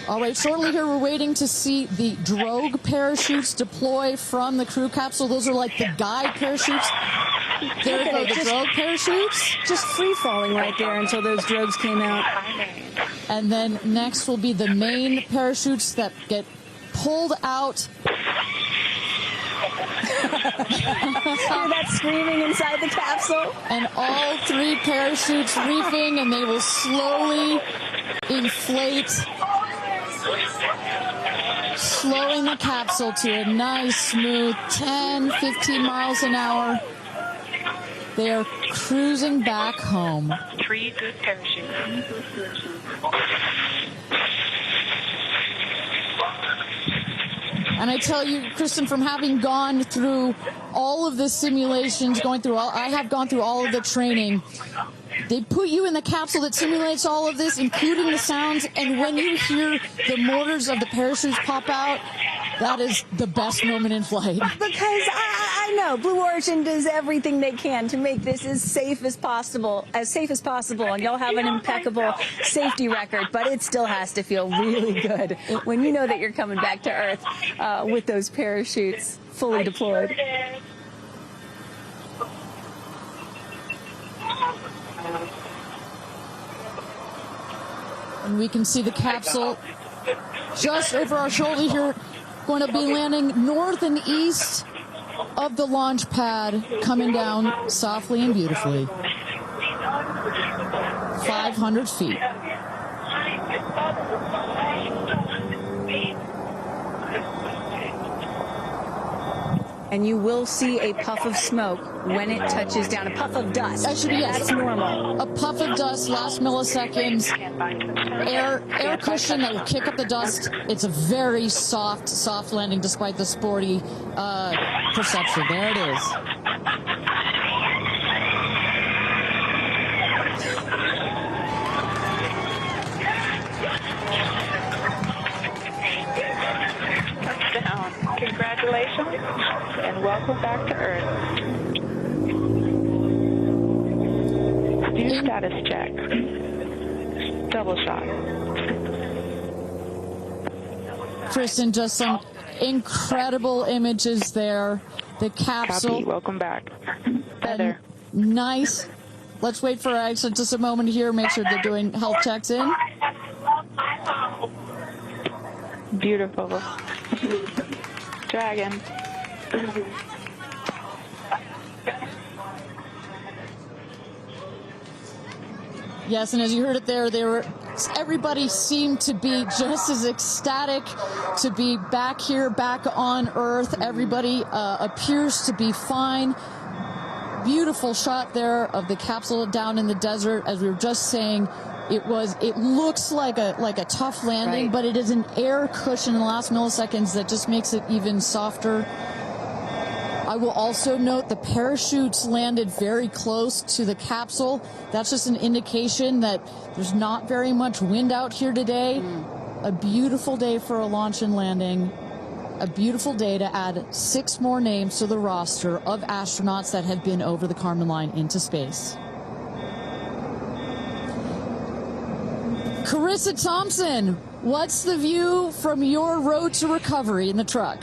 All right, shortly here, we're waiting to see the drogue parachutes deploy from the crew capsule. Those are like the guide parachutes. There go the drogue parachutes. Just free falling right there until those drogues came out. And then next will be the main parachutes that get pulled out. Hear that screaming inside the capsule? And all 3 parachutes reefing, and they will slowly inflate, slowing the capsule to a nice, smooth 10, 15 miles an hour. They are cruising back home. 3 good parachutes. And I tell you, Kristen, from having gone through all of the simulations, I have gone through all of the training. They put you in the capsule that simulates all of this, including the sounds, and when you hear the motors of the parachutes pop out, that is the best moment in flight. Because I know Blue Origin does everything they can to make this as safe as possible, and y'all have an impeccable safety record, but it still has to feel really good when you know that you're coming back to Earth with those parachutes fully deployed. And we can see the capsule just over our shoulder here, going to be landing north and east of the launch pad, coming down softly and beautifully. 500 feet. And you will see a puff of smoke when it touches down, a puff of dust. That's normal. A puff of dust, last milliseconds, air cushion that will kick up the dust. It's a very soft landing despite the sporty perception. There it is. Touchdown. Congratulations and welcome back to Earth. Do status check. Double shot. Kristen, just some incredible images there. The capsule. Copy. Welcome back. Heather. Nice. Let's wait for Aisha just a moment here. Make sure they're doing health checks in. Beautiful. Dragon. Yes, and as you heard it there, everybody seemed to be just as ecstatic to be back here, back on Earth. Everybody appears to be fine. Beautiful shot there of the capsule down in the desert. As we were just saying, it looks like a tough landing, but it is an air cushion in the last milliseconds that just makes it even softer. I will also note the parachutes landed very close to the capsule. That's just an indication that there's not very much wind out here today. A beautiful day for a launch and landing. A beautiful day to add 6 more names to the roster of astronauts that have been over the Kármán line into space. Carissa Thompson, what's the view from your road to recovery in the truck?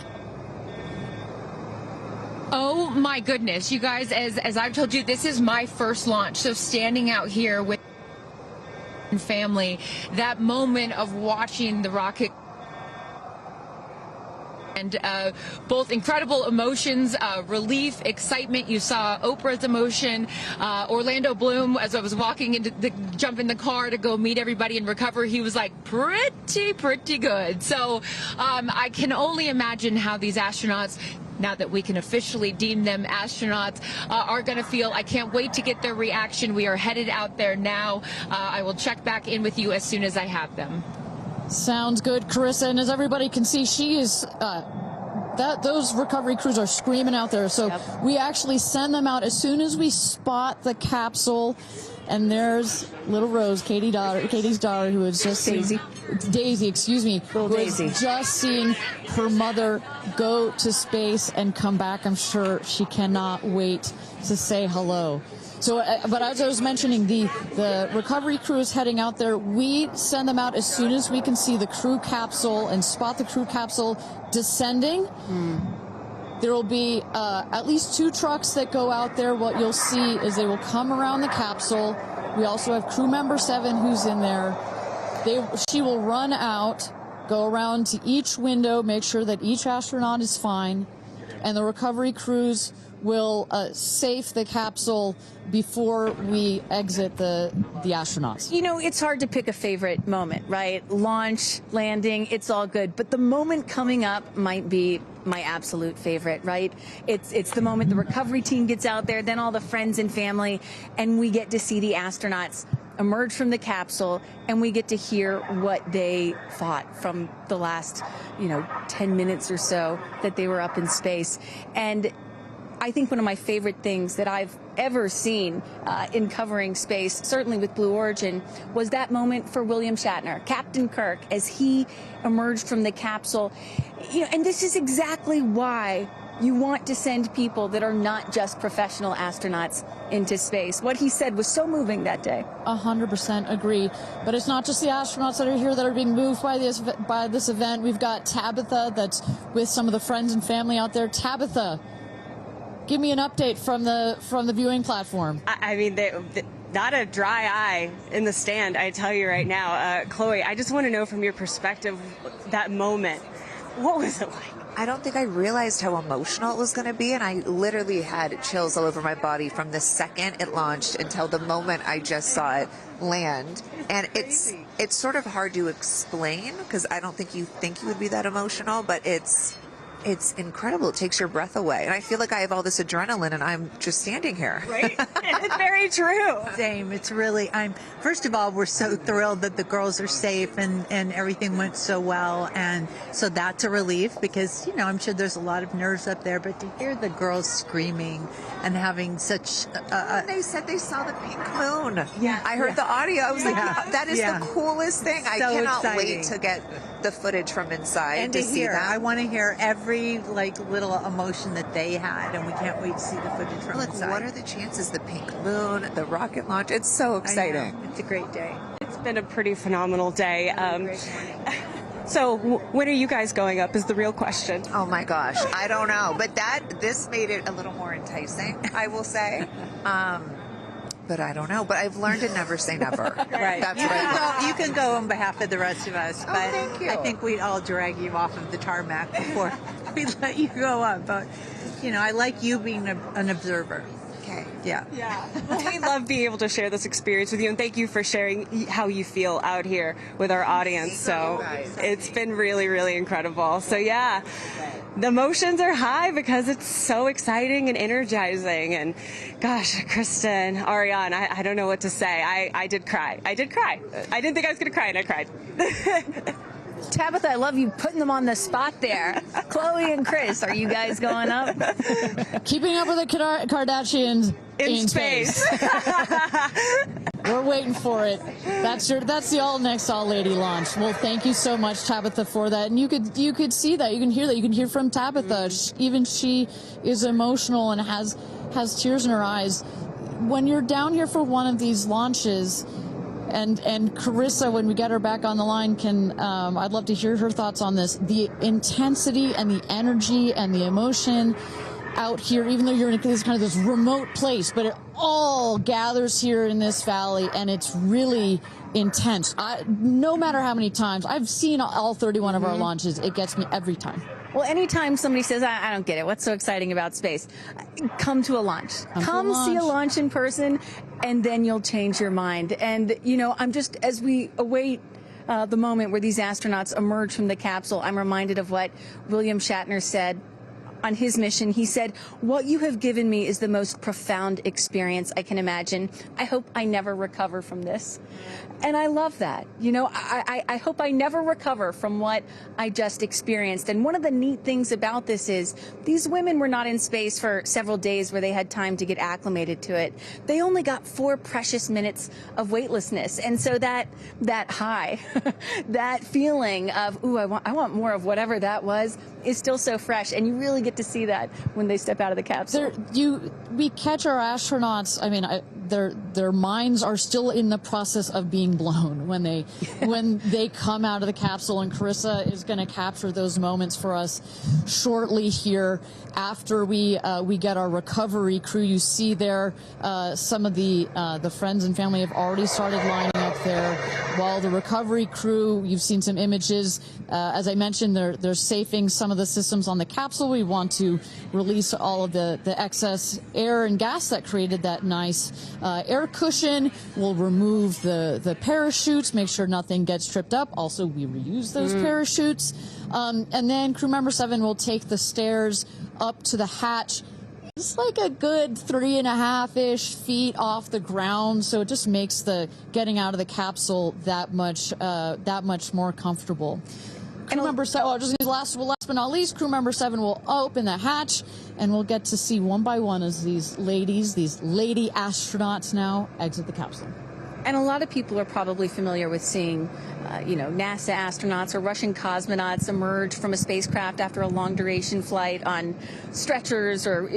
Oh my goodness, you guys, as I've told you, this is my first launch. So standing out here with family, that moment of watching the rocket, and both incredible emotions, relief, excitement. You saw Oprah's emotion, Orlando Bloom, as I was walking jump in the car to go meet everybody and recover, he was like pretty good. So I can only imagine how these astronauts, now that we can officially deem them astronauts, are going to feel. I can't wait to get their reaction. We are headed out there now. I will check back in with you as soon as I have them. Sounds good, Carissa. And as everybody can see, she is those recovery crews are screaming out there. So we actually send them out as soon as we spot the capsule. And there's little Rose, Katie's daughter, who is just Daisy, excuse me, who is just seeing her mother go to space and come back. I'm sure she cannot wait to say hello. So, but as I was mentioning, the recovery crew is heading out there. We send them out as soon as we can see the crew capsule and spot the crew capsule descending. There will be at least 2 trucks that go out there. What you'll see is they will come around the capsule. We also have crew member 7 who's in there. She will run out, go around to each window, make sure that each astronaut is fine, and the recovery crews will safe the capsule before we exit the astronauts. You know, it's hard to pick a favorite moment, right? Launch, landing, it's all good. But the moment coming up might be my absolute favorite, right? It's the moment the recovery team gets out there, then all the friends and family, and we get to see the astronauts emerge from the capsule, and we get to hear what they thought from the last, 10 minutes or so that they were up in space. And I think one of my favorite things that I've ever seen in covering space, certainly with Blue Origin, was that moment for William Shatner, Captain Kirk, as he emerged from the capsule. And this is exactly why you want to send people that are not just professional astronauts into space. What he said was so moving that day. 100% agree. But it's not just the astronauts that are here that are being moved by this event. We've got Tabitha that's with some of the friends and family out there. Tabitha, give me an update from the viewing platform. I mean, not a dry eye in the stand, I tell you right now. Chloe, I just want to know from your perspective, that moment, what was it like? I don't think I realized how emotional it was going to be, and I literally had chills all over my body from the second it launched until the moment I just saw it land. And it's sort of hard to explain, because I don't think you would be that emotional, but it's incredible. It takes your breath away. And I feel like I have all this adrenaline and I'm just standing here. Right? It's very true. Same. It's really, first of all, we're so thrilled that the girls are safe and everything went so well. And so that's a relief, because, I'm sure there's a lot of nerves up there, but to hear the girls screaming and having such they said they saw the pink moon. Yeah. I heard the audio. I was like, that is the coolest thing. So I cannot exciting. wait to get the footage from inside and to see that. I want to hear every little emotion that they had, and we can't wait to see the footage from inside. What are the chances? The pink moon, the rocket launch. It's so exciting. It's a great day. It's been a pretty phenomenal day. So when are you guys going up is the real question. Oh my gosh, I don't know. But this made it a little more enticing, I will say. But I don't know. But I've learned to never say never. Right. That's right. You can go on behalf of the rest of us. But thank you. I think we'd all drag you off of the tarmac before we let you go up. But, I like you being an observer. Okay. Yeah. We love being able to share this experience with you, and thank you for sharing how you feel out here with our audience. So it's been really, really incredible. So yeah, the emotions are high because it's so exciting and energizing. And gosh, Kristen, Ariane, I don't know what to say. I did cry. I didn't think I was going to cry, and I cried. Tabitha, I love you putting them on the spot there. Chloe and Chris, are you guys going up? Keeping up with the Kardashians In space. We're waiting for it. That's the all next all lady launch. Well, thank you so much, Tabitha, for that. And you could see that, you can hear that, you can hear from Tabitha. Even she is emotional and has tears in her eyes. When you're down here for one of these launches, and Carissa, when we get her back on the line, I'd love to hear her thoughts on this. The intensity and the energy and the emotion out here, even though you're in this remote place, but it all gathers here in this valley, and it's really intense. No matter how many times I've seen all 31 of our launches, it gets me every time. Well, anytime somebody says, I don't get it, what's so exciting about space? Come to a launch. Come see a launch in person, and then you'll change your mind. And, I'm just, as we await the moment where these astronauts emerge from the capsule, I'm reminded of what William Shatner said on his mission. He said, "What you have given me is the most profound experience I can imagine. I hope I never recover from this." And I love that. I hope I never recover from what I just experienced. And one of the neat things about this is these women were not in space for several days where they had time to get acclimated to it. They only got 4 precious minutes of weightlessness. And so that high, that feeling of, ooh, I want more of whatever that was, is still so fresh, and you really get to see that when they step out of the capsule. We catch our astronauts. I mean, their minds are still in the process of being blown when they come out of the capsule, and Carissa is going to capture those moments for us shortly here after we get our recovery crew. You see there some of the friends and family have already started lining up there, while the recovery crew, you've seen some images. As I mentioned, they're safing some of the systems on the capsule. We want to release all of the excess air and gas that created that nice air cushion. We'll remove the parachutes, make sure nothing gets tripped up. Also, we reuse those parachutes. And then crew member 7 will take the stairs up to the hatch. It's like a good 3.5-ish feet off the ground, so it just makes the getting out of the capsule that much more comfortable. Crew member 7, last but not least, crew member 7 will open the hatch, and we'll get to see one by one as these lady astronauts now exit the capsule. And a lot of people are probably familiar with seeing, NASA astronauts or Russian cosmonauts emerge from a spacecraft after a long duration flight on stretchers or,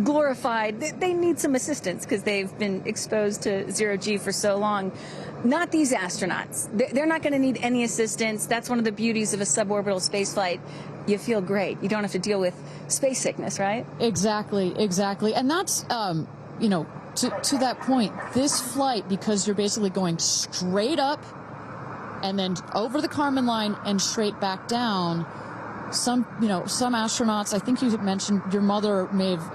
glorified. They need some assistance because they've been exposed to zero-G for so long. Not these astronauts. They're not going to need any assistance. That's one of the beauties of a suborbital spaceflight. You feel great. You don't have to deal with space sickness, right? Exactly. And that's, to that point, this flight, because you're basically going straight up and then over the Kármán line and straight back down, some astronauts, I think you mentioned your mother may have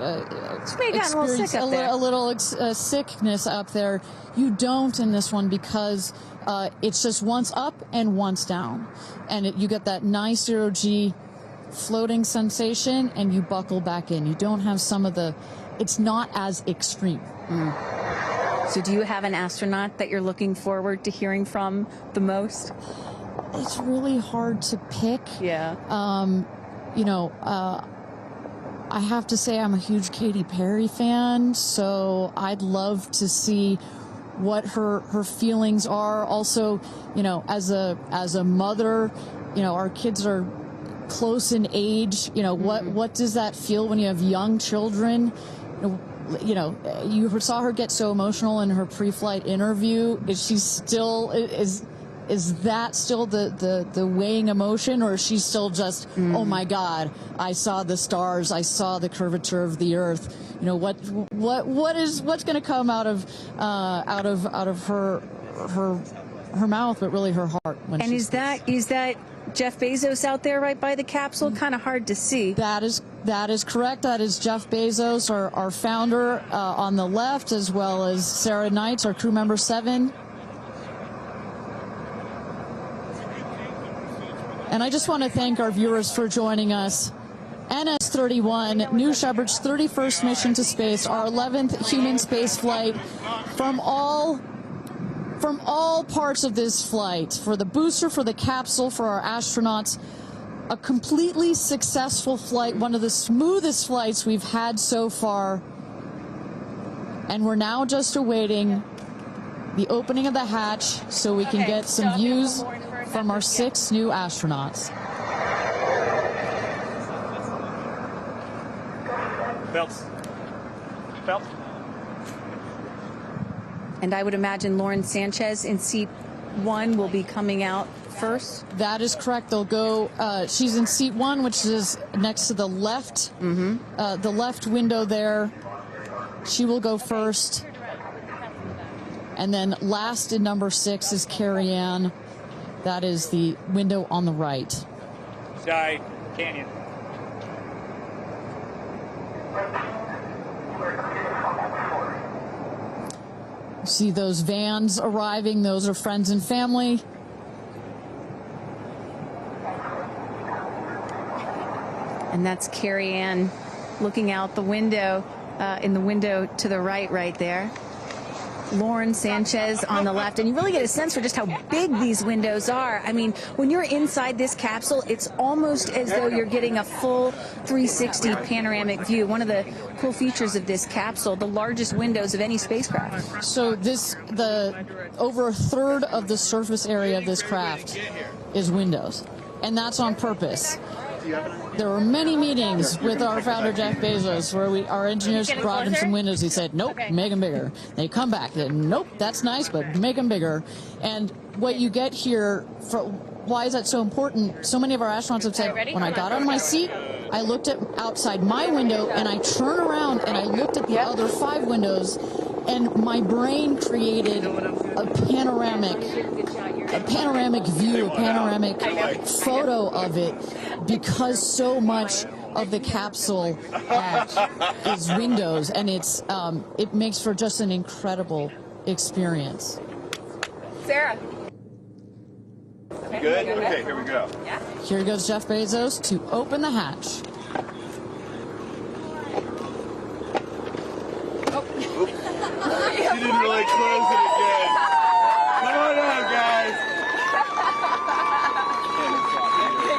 experienced a little sickness up there. You don't in this one because it's just once up and once down. And you get that nice zero-G floating sensation and you buckle back in. You don't have it's not as extreme. So do you have an astronaut that you're looking forward to hearing from the most? It's really hard to pick. Yeah. I have to say I'm a huge Katy Perry fan, so I'd love to see what her feelings are. Also, as a mother, our kids are close in age. What does that feel when you have young children? You saw her get so emotional in her pre-flight interview. Is she still is that still the weighing emotion, or is she still just oh my God, I saw the stars, I saw the curvature of the Earth? What's going to come out of her mouth, but really her heart? And is that Jeff Bezos out there right by the capsule? Kind of hard to see. That is correct. That is Jeff Bezos, our founder, on the left, as well as Sarah Knights, our crew member 7. And I just want to thank our viewers for joining us. NS-31, New Shepard's 31st mission to space, our 11th human space flight. From all parts of this flight, for the booster, for the capsule, for our astronauts, a completely successful flight, one of the smoothest flights we've had so far. And we're now just awaiting the opening of the hatch so we can get some views from our 6 new astronauts. Belts. And I would imagine Lauren Sanchez in seat 1 will be coming out first. That is correct. They'll go. She's in seat 1, which is next to the left, the left window there. She will go first. And then last in number 6 is Kerianne. That is the window on the right. Sky Canyon. See those vans arriving. Those are friends and family. And that's Kerianne looking out the window, in the window to the right there. Lauren Sanchez on the left. And you really get a sense for just how big these windows are. I mean, when you're inside this capsule, it's almost as though you're getting a full 360 panoramic view. One of the cool features of this capsule, the largest windows of any spacecraft. So over a third of the surface area of this craft is windows. And that's on purpose. There were many meetings with our founder, Jeff Bezos, where our engineers brought him some windows. He said, nope, make them bigger. They come back, nope, that's nice, but make them bigger. And what you get here, why is that so important? So many of our astronauts have said, when I got out of my seat, I looked outside my window, and I turned around and I looked at the other 5 windows, and my brain created a panoramic view, a panoramic photo of it, because so much of the capsule is windows, and it makes for just an incredible experience. Sarah. Good? Okay, here we go. Yeah. Here goes Jeff Bezos to open the hatch. She didn't really close it again. Come on out, guys.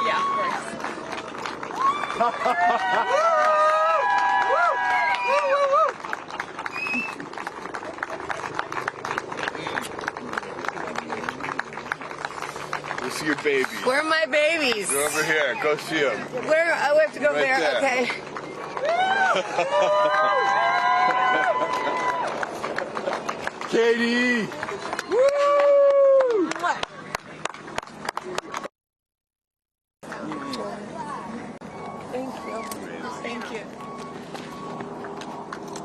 Yeah, of We'll see your baby. Where are my babies? They're over here. Go see them. Where? Oh, we have to go Right there. Okay. Katie! Woo! Thank you. Thank you.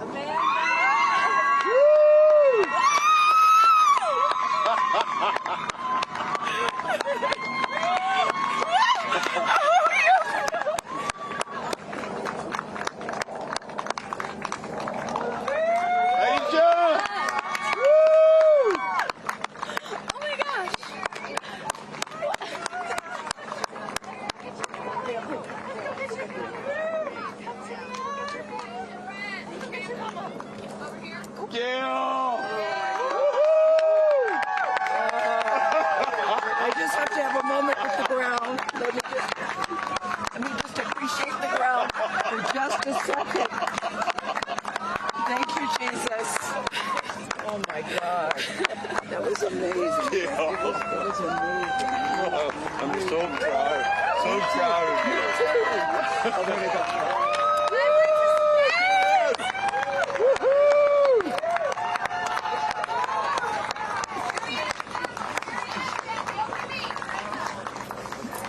Amanda! Aisha! Gayle! I just have to have a moment with the ground. Let me just appreciate the ground for just a second. Thank you, Jesus. Oh my God. That was amazing. Yeah. That was amazing. I'm so proud. So proud of you. Oh, there we go.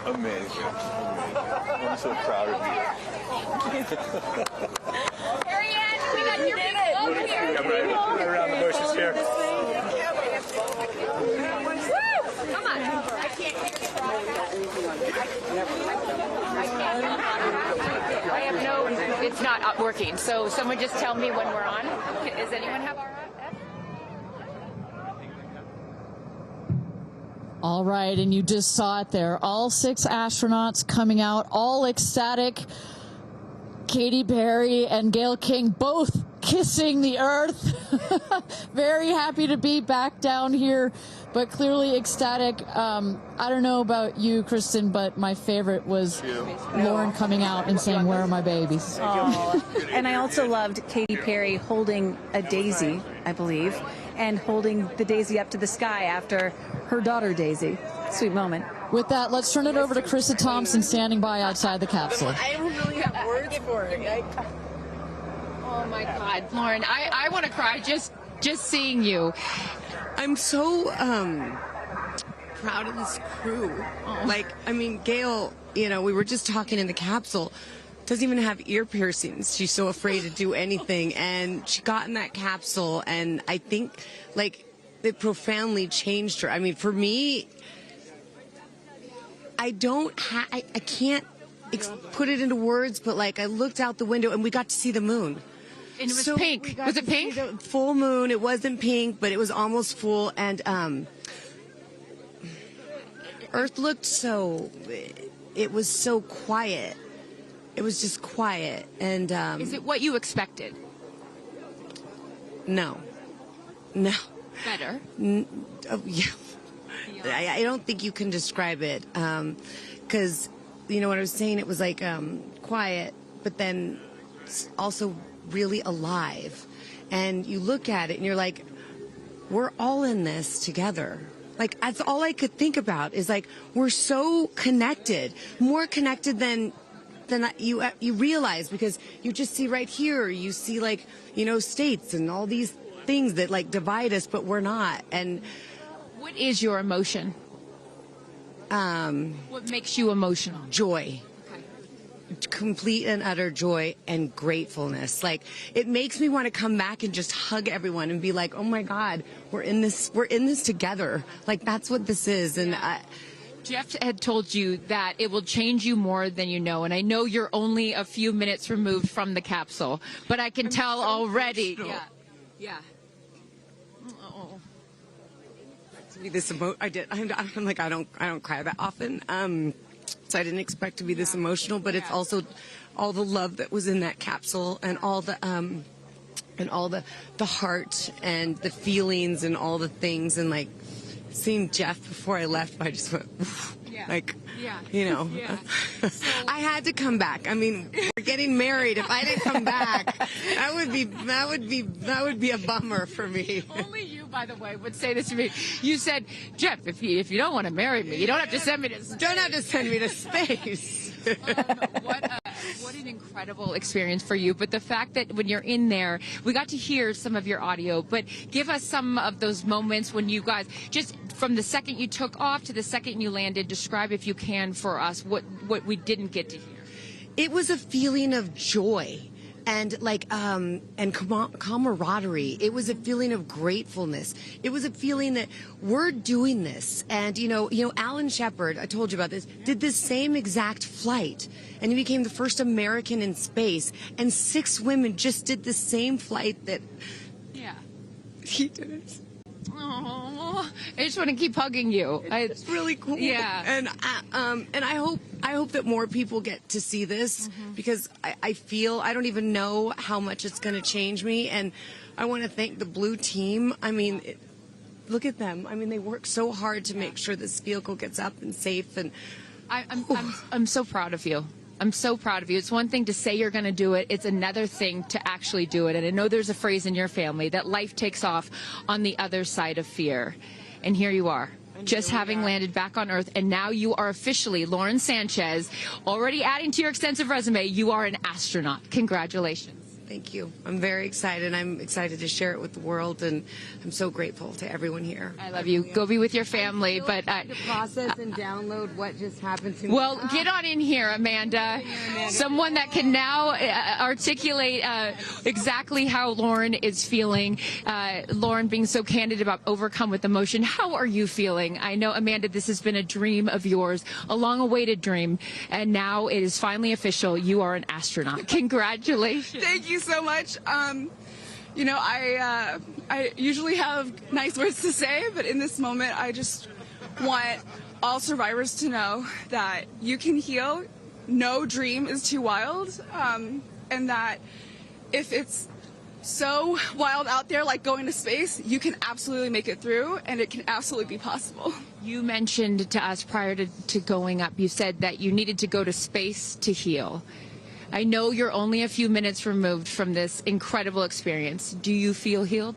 Amazing. I'm so proud of you. Kerianne, we got your people over here. Come right around the bushes here. Come on. I have no, it's not working. So someone just tell me when we're on. Does anyone have our on? All right, and you just saw it there. All 6 astronauts coming out, all ecstatic. Katy Perry and Gayle King both kissing the earth. Very happy to be back down here, but clearly ecstatic. I don't know about you, Kristen, but my favorite was Lauren coming out and saying, "Where are my babies?" Oh. And I also loved Katy Perry holding a daisy, I believe, and holding the daisy up to the sky after her daughter Daisy. Sweet moment. With that, let's turn it over to Krista Thompson standing by outside the capsule. I don't really have words for it. Oh my God, Lauren, I want to cry just seeing you. I'm so proud of this crew. Like, I mean, Gayle, you know, we were just talking in the capsule, doesn't even have ear piercings. She's so afraid to do anything. And she got in that capsule, and I think, like, it profoundly changed her. I mean, for me, I can't put it into words, but, like, I looked out the window, and we got to see the moon. And it was pink. Was it pink? Full moon. It wasn't pink, but it was almost full. And Earth looked so, it was so quiet. It was just quiet. And is it what you expected? No. Better. Yeah. I don't think you can describe it. Because, you know what I was saying? It was like quiet, but then also really alive. And you look at it and you're like, we're all in this together. Like, that's all I could think about is like, we're so connected, more connected than than you realize, because you just see right here, you see like, states and all these things that like divide us, but we're not. And what is your emotion? What makes you emotional? Joy. Complete and utter joy and gratefulness. Like, it makes me want to come back and just hug everyone and be like, oh my God, we're in this together. Like, that's what this is. And Jeff had told you that it will change you more than you know, and I know you're only a few minutes removed from the capsule, but I can tell already. Emotional. Yeah. To be this I did. I'm like, I don't cry that often. So I didn't expect to be this emotional, but it's also all the love that was in that capsule, and all the heart and the feelings and all the things, and like seeing Jeff before I left, I just went, I had to come back. I mean, we're getting married. If I didn't come back, that would be a bummer for me. Only you, by the way, would say this to me. You said, Jeff, if you don't want to marry me, you don't have to send me to space. Don't have to send me to space. What an incredible experience for you. But the fact that when you're in there, we got to hear some of your audio, but give us some of those moments when you guys, just from the second you took off to the second you landed, describe, if you can, for us what we didn't get to hear. It was a feeling of joy and and camaraderie. It was a feeling of gratefulness. It was a feeling that we're doing this. And Alan Shepard, I told you about this, did this same exact flight, and he became the first American in space. And 6 women just did the same flight that he did it. Oh, I just want to keep hugging you. It's really cool. Yeah. And I hope that more people get to see this, because I feel, I don't even know how much it's going to change me. And I want to thank the Blue team. I mean, look at them. I mean, they work so hard to make sure this vehicle gets up and safe. And I'm so proud of you. I'm so proud of you. It's one thing to say you're going to do it. It's another thing to actually do it. And I know there's a phrase in your family that life takes off on the other side of fear. And here you are, just having landed back on Earth. And now you are officially, Lauren Sanchez, already adding to your extensive resume, you are an astronaut. Congratulations. Thank you. I'm very excited. I'm excited to share it with the world, and I'm so grateful to everyone here. I love you. Go be with your family. But to process and download what just happened to me. Well, get on in here, Amanda. Someone that can now articulate exactly how Lauren is feeling. Lauren being so candid about overcome with emotion. How are you feeling? I know, Amanda, this has been a dream of yours, a long-awaited dream, and now it is finally official. You are an astronaut. Congratulations. Thank you so much. I usually have nice words to say, but in this moment, I just want all survivors to know that you can heal. No dream is too wild, and that if it's so wild out there, like going to space, you can absolutely make it through, and it can absolutely be possible. You mentioned to us prior to going up, you said that you needed to go to space to heal. I know you're only a few minutes removed from this incredible experience. Do you feel healed?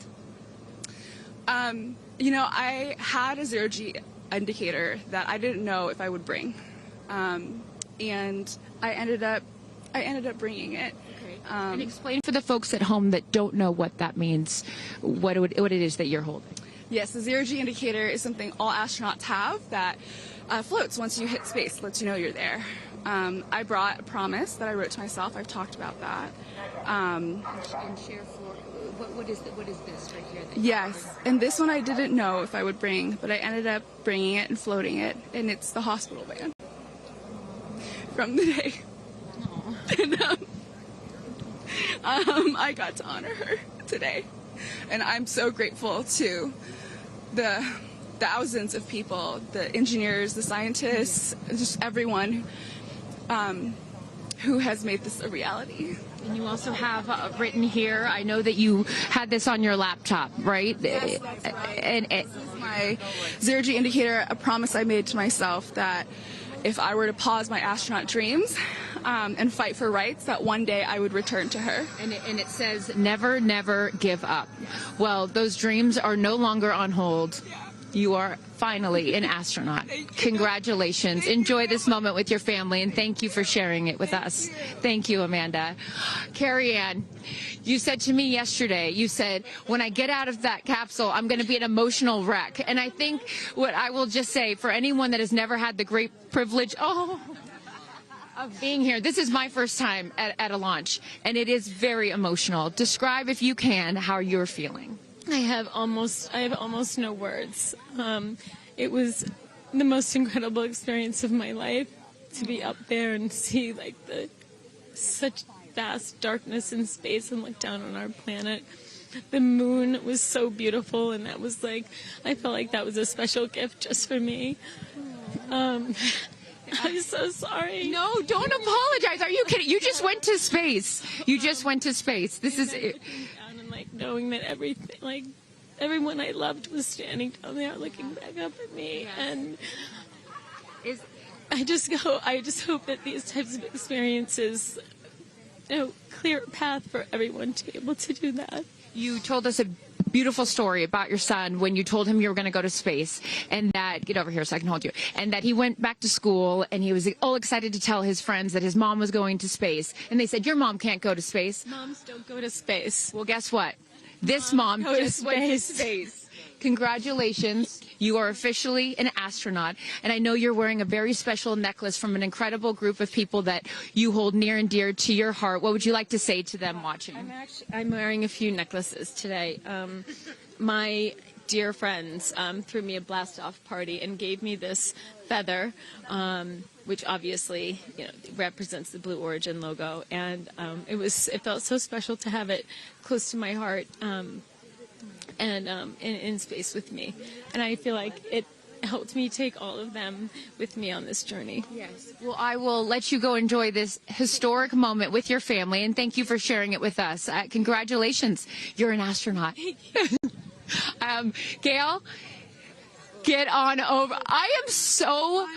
I had a zero-G indicator that I didn't know if I would bring, and I ended up bringing it. Okay. And explain for the folks at home that don't know what that means, what it is that you're holding. Yes, the zero-G indicator is something all astronauts have that floats once you hit space, lets you know you're there. I brought a promise that I wrote to myself. I've talked about that. And share for what is this right here? Yes, and this one I didn't know if I would bring, but I ended up bringing it and floating it, and it's the hospital band from the day. And I got to honor her today, and I'm so grateful to the thousands of people, the engineers, the scientists, just everyone who has made this a reality. And you also have written here, I know that you had this on your laptop, right? Yes, that's right. This is my zero-G indicator, a promise I made to myself that if I were to pause my astronaut dreams and fight for rights, that one day I would return to her. And it says, never, never give up. Well, those dreams are no longer on hold. You are finally an astronaut. Congratulations. Enjoy this moment with your family, and thank you for sharing it with us. Thank you, Amanda. Kerianne, you said to me yesterday, you said, when I get out of that capsule, I'm going to be an emotional wreck. And I think what I will just say, for anyone that has never had the great privilege of being here, this is my first time at a launch, and it is very emotional. Describe, if you can, how you're feeling. I have almost no words. It was the most incredible experience of my life to be up there and see like such vast darkness in space and look down on our planet. The moon was so beautiful, and that was like, I felt like that was a special gift just for me. I'm so sorry. No, don't apologize. Are you kidding? You just went to space. You just went to space. This is it. And like knowing that everything, like everyone I loved was standing down there looking back up at me. And I just hope that these types of experiences, clear a path for everyone to be able to do that. You told us a beautiful story about your son when you told him you were going to go to space, and that, get over here so I can hold you, and that he went back to school and he was all excited to tell his friends that his mom was going to space, and they said, your mom can't go to space. Moms don't go to space. Well, guess what? This mom just went to space. Congratulations. You are officially an astronaut, and I know you're wearing a very special necklace from an incredible group of people that you hold near and dear to your heart. What would you like to say to them watching? I'm wearing a few necklaces today. My dear friends threw me a blast-off party and gave me this feather, which obviously represents the Blue Origin logo, and it felt so special to have it close to my heart. And in space with me. And I feel like it helped me take all of them with me on this journey. Yes. Well, I will let you go enjoy this historic moment with your family, and thank you for sharing it with us. Congratulations. You're an astronaut. Gayle, get on over. I am so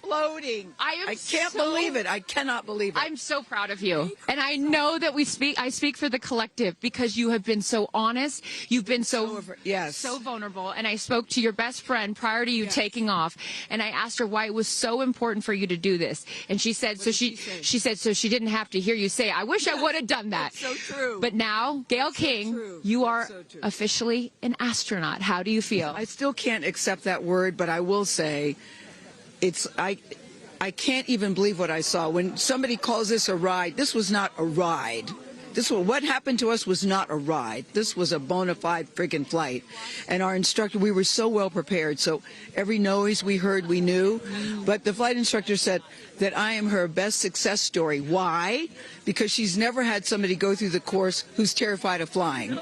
floating. I can't believe it. I cannot believe it. I'm so proud of you. And I know that I speak for the collective, because you have been so honest. You've been so vulnerable. And I spoke to your best friend prior to you taking off, and I asked her why it was so important for you to do this. And she said, she said, so she didn't have to hear you say, I wish I would have done that. That's so true. But now, Gayle King, you are officially an astronaut. How do you feel? I still can't accept that word, but I will say, I can't even believe what I saw. When somebody calls this a ride, this was not a ride. What happened to us was not a ride. This was a bona fide friggin' flight. And our instructor, we were so well prepared. So every noise we heard, we knew. But the flight instructor said that I am her best success story. Why? Because she's never had somebody go through the course who's terrified of flying.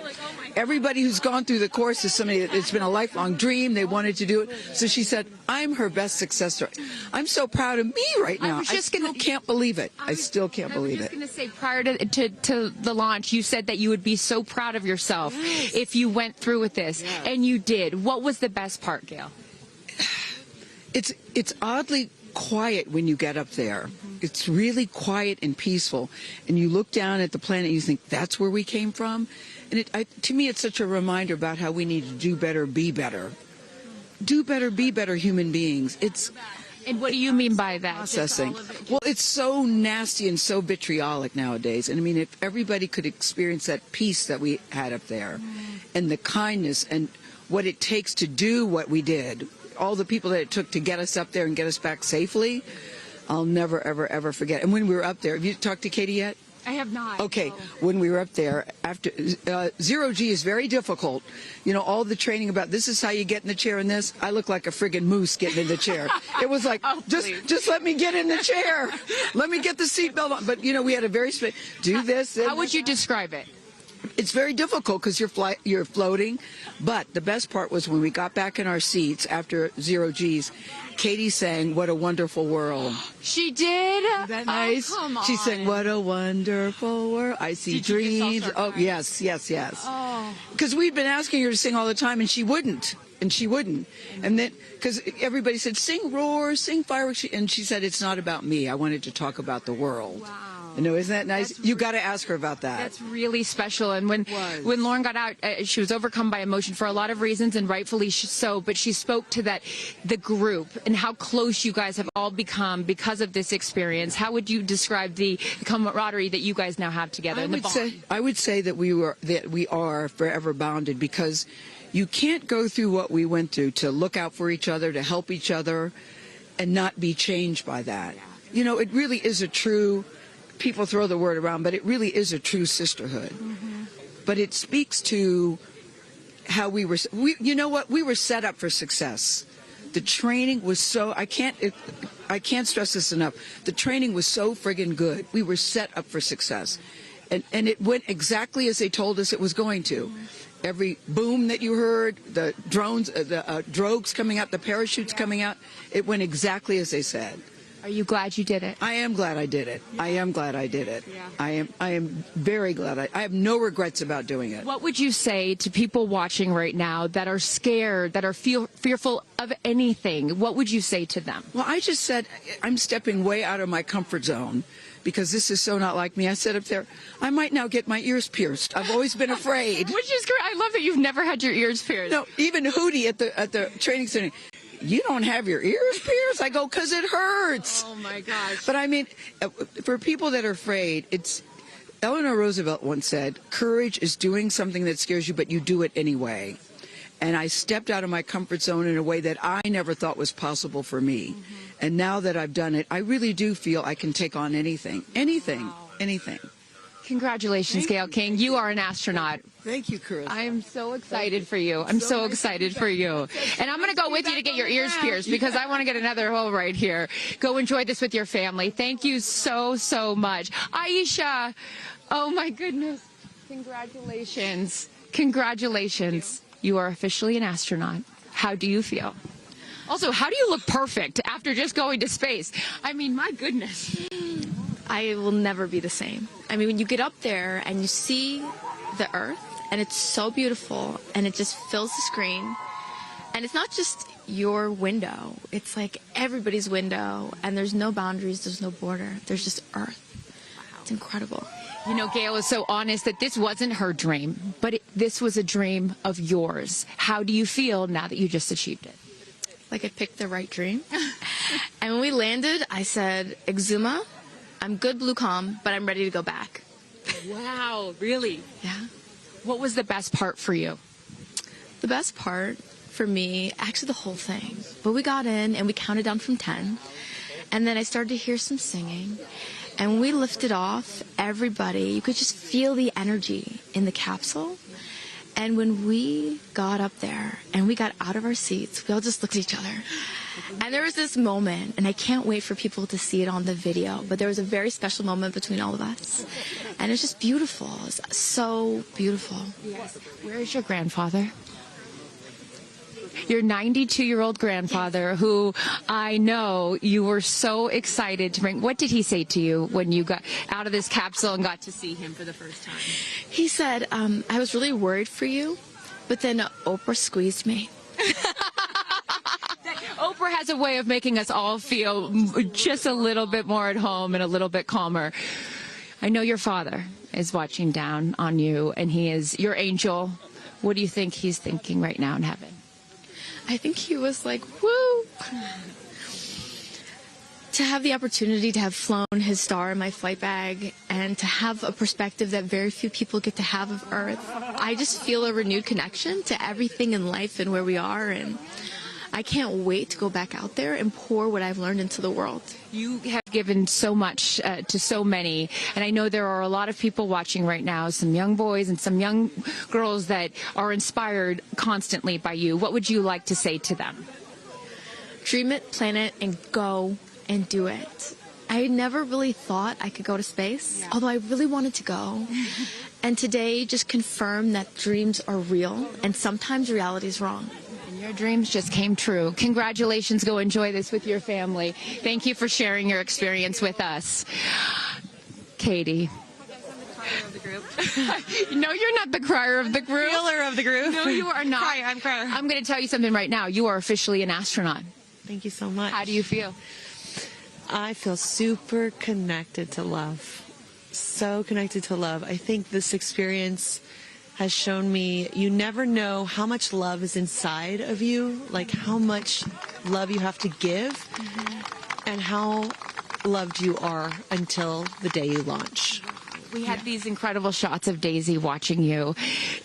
Everybody who's gone through the course is somebody that it's been a lifelong dream. They wanted to do it. So she said, I'm her best success story. I'm so proud of me right now. I still can't believe it. I still can't believe it. I was just going to say, prior to the launch, you said that you would be so proud of yourself if you went through with this. And you did. What was the best part, Gayle? It's oddly quiet when you get up there. It's really quiet and peaceful. And you look down at the planet and you think, that's where we came from? And to me, it's such a reminder about how we need to do better, be better. Do better, be better human beings. And what do you mean by that? Processing. Well, it's so nasty and so vitriolic nowadays. And I mean, if everybody could experience that peace that we had up there, and the kindness and what it takes to do what we did, all the people that it took to get us up there and get us back safely, I'll never, ever, ever forget. And when we were up there, have you talked to Katy yet? I have not. Okay, no. When we were up there, after zero G is very difficult. All the training about this is how you get in the chair and this. I look like a friggin' moose getting in the chair. It was like, just let me get in the chair. Let me get the seatbelt on. But, we had a very do this. How would you describe it? It's very difficult because you're floating. But the best part was when we got back in our seats after zero G's, Katy sang "What a Wonderful World." She did? Isn't that nice? Oh, come on. She sang "What a Wonderful World." I see dreams. Oh, yes. Oh. Because we'd been asking her to sing all the time, and she wouldn't. And then, because everybody said, sing roar, sing fireworks. And she said, it's not about me. I wanted to talk about the world. Wow. No, isn't that nice? You got to ask her about that. That's really special. And when Lauren got out, she was overcome by emotion for a lot of reasons, and rightfully so. But she spoke to the group and how close you guys have all become because of this experience. How would you describe the camaraderie that you guys now have together? I would say that we are forever bonded, because you can't go through what we went through to look out for each other, to help each other, and not be changed by that. You know, it really is a true. People throw the word around, but it really is a true sisterhood. But it speaks to how we were, you know what, we were set up for success. The training was so, I can't stress this enough. The training was so friggin' good. We were set up for success. And it went exactly as they told us it was going to. Every boom that you heard, the drones, the drogues coming out, the parachutes coming out, it went exactly as they said. Are you glad you did it? I am glad I did it. I am glad I did it. Yeah. I am very glad. I have no regrets about doing it. What would you say to people watching right now that are scared, that are fearful of anything? What would you say to them? Well, I just said I'm stepping way out of my comfort zone, because this is so not like me. I said up there, I might now get my ears pierced. I've always been afraid. Which is great. I love that you've never had your ears pierced. No, even Hootie at the training center. You don't have your ears pierced? I go, because it hurts. Oh, my gosh. But I mean, for people that are afraid, Eleanor Roosevelt once said, courage is doing something that scares you, but you do it anyway. And I stepped out of my comfort zone in a way that I never thought was possible for me. And now that I've done it, I really do feel I can take on anything. Anything. Congratulations, Gayle King. You are an astronaut. Thank you, Chris. I am so excited for you. I'm so excited for you. And I'm going to go with you to get your ears pierced, because I want to get another hole right here. Go enjoy this with your family. Thank you so, so much. Aisha, oh my goodness. Congratulations. Congratulations. You are officially an astronaut. How do you feel? Also, how do you look perfect after just going to space? I mean, my goodness. I will never be the same. I mean, when you get up there and you see the Earth, and it's so beautiful, and it just fills the screen, and it's not just your window, it's like everybody's window, and there's no boundaries, there's no border, there's just Earth. It's incredible. You know, Gayle is so honest that this wasn't her dream, but this was a dream of yours. How do you feel now that you just achieved it? Like I picked the right dream. And when we landed, I said, Exuma, I'm good, blue calm, but I'm ready to go back. Wow, really? Yeah. What was the best part for you? The best part for me, actually the whole thing. But we got in and we counted down from 10. And then I started to hear some singing. And when we lifted off, everybody, you could just feel the energy in the capsule. And when we got up there and we got out of our seats, we all just looked at each other. And there was this moment, and I can't wait for people to see it on the video, but there was a very special moment between all of us. And it's just beautiful. It's so beautiful. Yes. Where is your grandfather? Your 92-year-old grandfather, who I know you were so excited to bring. What did he say to you when you got out of this capsule and got to see him for the first time? He said, I was really worried for you, but then Oprah squeezed me. Oprah has a way of making us all feel just a little bit more at home and a little bit calmer. I know your father is watching down on you, and he is your angel. What do you think he's thinking right now in heaven? I think he was like, woo! To have the opportunity to have flown his star in my flight bag and to have a perspective that very few people get to have of Earth, I just feel a renewed connection to everything in life and where we are, and I can't wait to go back out there and pour what I've learned into the world. You have given so much to so many, and I know there are a lot of people watching right now, some young boys and some young girls that are inspired constantly by you. What would you like to say to them? Dream it, plan it, and go and do it. I never really thought I could go to space, although I really wanted to go. And today just confirmed that dreams are real, and sometimes reality is wrong. Your dreams just came true. Congratulations. Go enjoy this with your family. Thank you for sharing your experience with us. Katy. No, you're not the crier of the group. Feeler of the group. No, you are not. I'm crier. I'm going to tell you something right now. You are officially an astronaut. Thank you so much. How do you feel? I feel super connected to love. so connected to love. I think this experience has shown me you never know how much love is inside of you, like how much love you have to give, and how loved you are until the day you launch. We had these incredible shots of Daisy watching you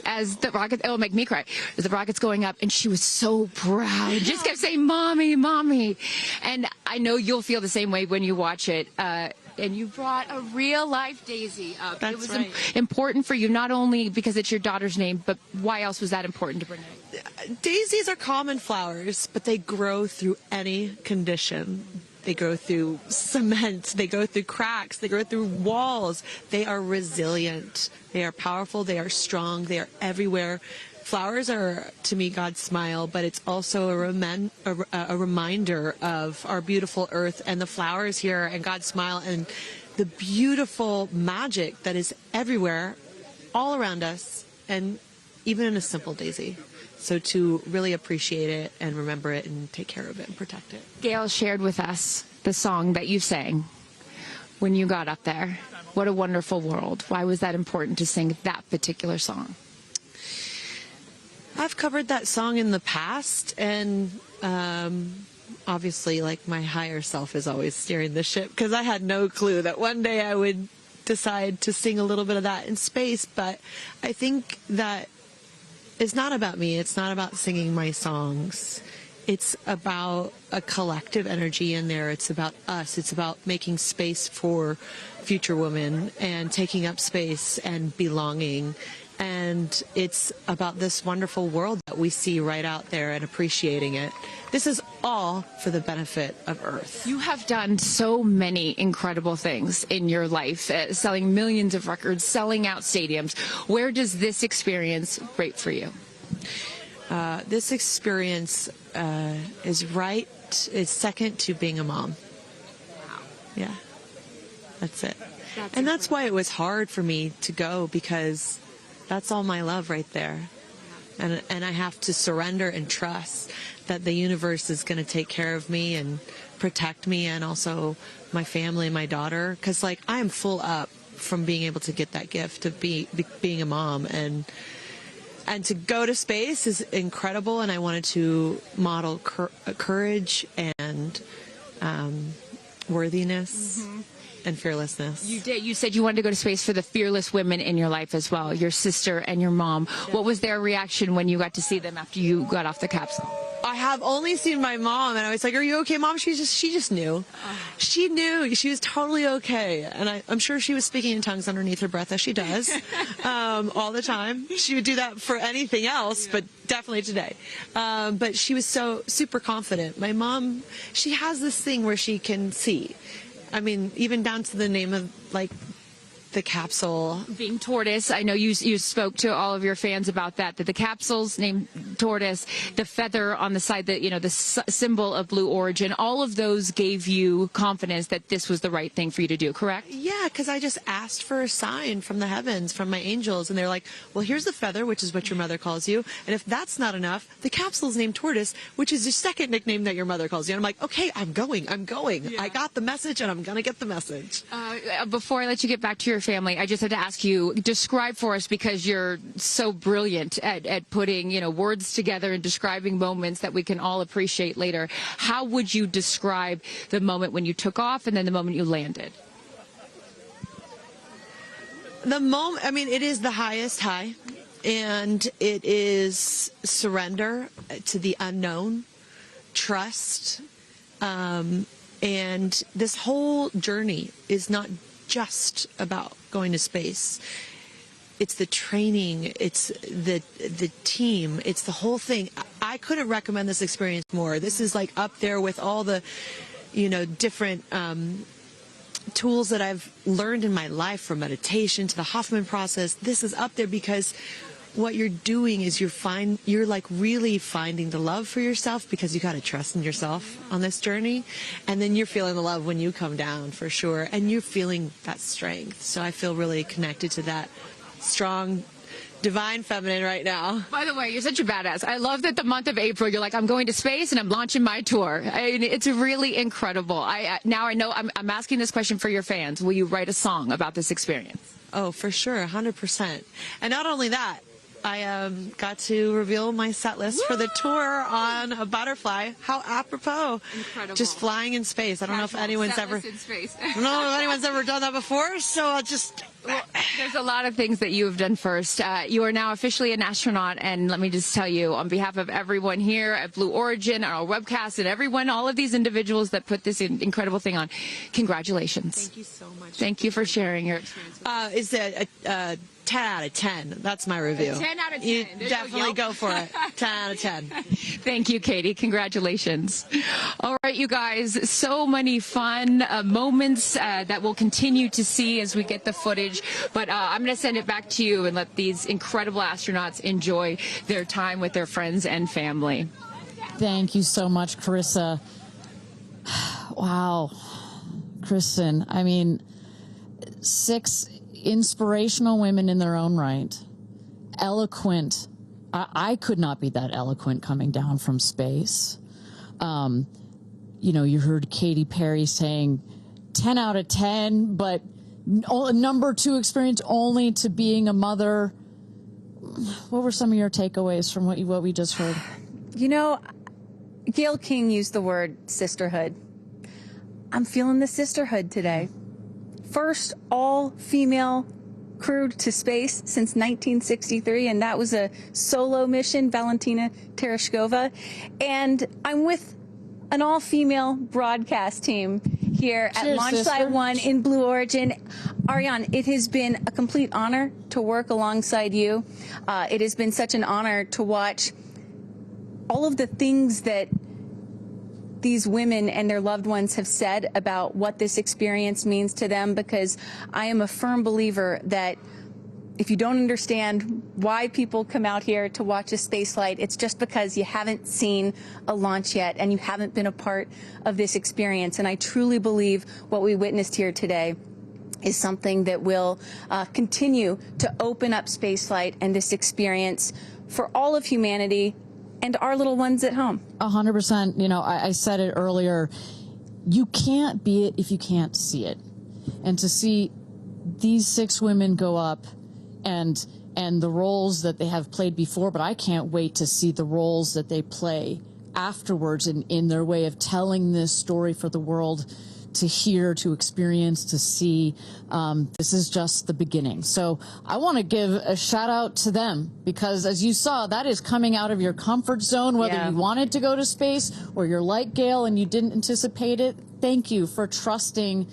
as the rocket, it'll make me cry, as the rocket's going up, and she was so proud. Just kept saying, Mommy, Mommy. And I know you'll feel the same way when you watch it. And you brought a real-life Daisy up. That's it was right. important for you, not only because it's your daughter's name, but why else was that important to bring it? Daisies are common flowers, but they grow through any condition. They go through cement, they go through cracks, they go through walls. They are resilient, they are powerful, they are strong, they are everywhere. Flowers are, to me, God's smile, but it's also a reminder of our beautiful earth and the flowers here and God's smile and the beautiful magic that is everywhere, all around us, and even in a simple daisy. So to really appreciate it and remember it and take care of it and protect it. Gayle shared with us the song that you sang when you got up there. What a wonderful world. Why was that important to sing that particular song? I've covered that song in the past, and obviously, like, my higher self is always steering the ship, because I had no clue that one day I would decide to sing a little bit of that in space. But I think that it's not about me. It's not about singing my songs. It's about a collective energy in there. It's about us. It's about making space for future women and taking up space and belonging. And it's about this wonderful world that we see right out there and appreciating it. This is all for the benefit of Earth. You have done so many incredible things in your life, selling millions of records, selling out stadiums. Where does this experience rate for you? This experience is second to being a mom. Wow. Yeah, that's it. And that's why it was hard for me to go, because that's all my love right there. And I have to surrender and trust that the universe is going to take care of me and protect me, and also my family and my daughter. Because, like, I am full up from being able to get that gift of being a mom. And to go to space is incredible. And I wanted to model courage and worthiness. And fearlessness. You did. You said you wanted to go to space for the fearless women in your life as well, your sister and your mom. Yeah. What was their reaction when you got to see them after you got off the capsule? I have only seen my mom, and I was like, "Are you okay, Mom?" She just knew. She knew. She was totally okay, and I'm sure she was speaking in tongues underneath her breath, as she does all the time. She would do that for anything else, but definitely today. But she was so super confident. My mom, she has this thing where she can see. I mean, even down to the name of, like, the capsule being tortoise. I know you spoke to all of your fans about that the capsule's named tortoise, the feather on the side, that, you know, the symbol of Blue Origin, all of those gave you confidence that this was the right thing for you to do, correct? Yeah, because I just asked for a sign from the heavens, from my angels, and they're like, well, here's the feather, which is what your mother calls you, and if that's not enough, the capsule's named Tortoise, which is your second nickname that your mother calls you. And I'm like, okay, I'm going. Yeah. I got the message, and I'm going to get the message. Before I let you get back to your family, I just have to ask you, describe for us, because you're so brilliant at putting, you know, words together and describing moments that we can all appreciate later. How would you describe the moment when you took off and then the moment you landed? The moment, I mean, it is the highest high, and it is surrender to the unknown, trust, and this whole journey is not just about going to space. It's the training, it's the team, it's the whole thing. I couldn't recommend this experience more. This is like up there with all the, you know, different tools that I've learned in my life, from meditation to the Hoffman process. This is up there because what you're doing is you're like really finding the love for yourself, because you got to trust in yourself on this journey, and then you're feeling the love when you come down, for sure, and you're feeling that strength. So I feel really connected to that strong divine feminine right now. By the way, you're such a badass. I love that the month of April, you're like, I'm going to space and I'm launching my tour. I mean, it's really incredible. Now I know I'm asking this question for your fans. Will you write a song about this experience? Oh, for sure, 100%. And not only that, I got to reveal my set list for the tour on a butterfly. How apropos. Incredible. Just flying in space. I don't know if anyone's ever in space. I don't know if anyone's ever done that before, so I'll just There's a lot of things that you have done first. You are now officially an astronaut, and let me just tell you, on behalf of everyone here at Blue Origin, our webcast, and everyone, all of these individuals that put this incredible thing on, congratulations. Thank you so much. Thank you for sharing your experience. Is it a 10 out of 10? That's my review. 10 out of 10. You There's definitely no go for it. 10 out of 10. Thank you, Katy. Congratulations. All right, you guys, so many fun moments that we'll continue to see as we get the footage. But I'm going to send it back to you and let these incredible astronauts enjoy their time with their friends and family. Thank you so much, Carissa. Wow. Kristen, I mean, 6 inspirational women in their own right, eloquent. I could not be that eloquent coming down from space. You know, you heard Katy Perry saying 10 out of 10, but number 2 experience only to being a mother. What were some of your takeaways from what we just heard? You know, Gayle King used the word sisterhood. I'm feeling the sisterhood today. First all-female crew to space since 1963, and that was a solo mission, Valentina Tereshkova. And I'm with an all-female broadcast team here at Cheers, Launch sister. Site 1 in Blue Origin. Ariane, it has been a complete honor to work alongside you. It has been such an honor to watch all of the things that these women and their loved ones have said about what this experience means to them, because I am a firm believer that if you don't understand why people come out here to watch a space flight, it's just because you haven't seen a launch yet and you haven't been a part of this experience. And I truly believe what we witnessed here today is something that will continue to open up spaceflight and this experience for all of humanity and our little ones at home. 100%. You know, I said it earlier. You can't be it if you can't see it. And to see these 6 women go up and the roles that they have played before, but I can't wait to see the roles that they play afterwards in their way of telling this story for the world to hear, to experience, to see. This is just the beginning. So I want to give a shout out to them, because as you saw, that is coming out of your comfort zone, whether you wanted to go to space or you're like Gayle and you didn't anticipate it. Thank you for trusting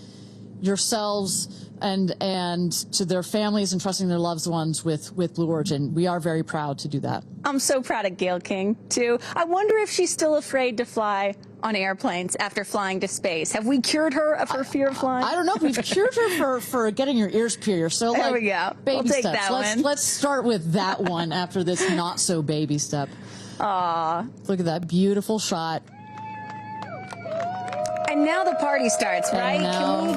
yourselves and to their families and trusting their loved ones with Blue Origin. We are very proud to do that. I'm so proud of Gayle King, too. I wonder if she's still afraid to fly on airplanes after flying to space. Have we cured her of her fear of flying? I don't know. We've cured her for getting your ears pierced. So there like, we go. Baby We'll take steps. that one. Let's start with that one after this not so baby step. Aw. Look at that beautiful shot. And now the party starts, right?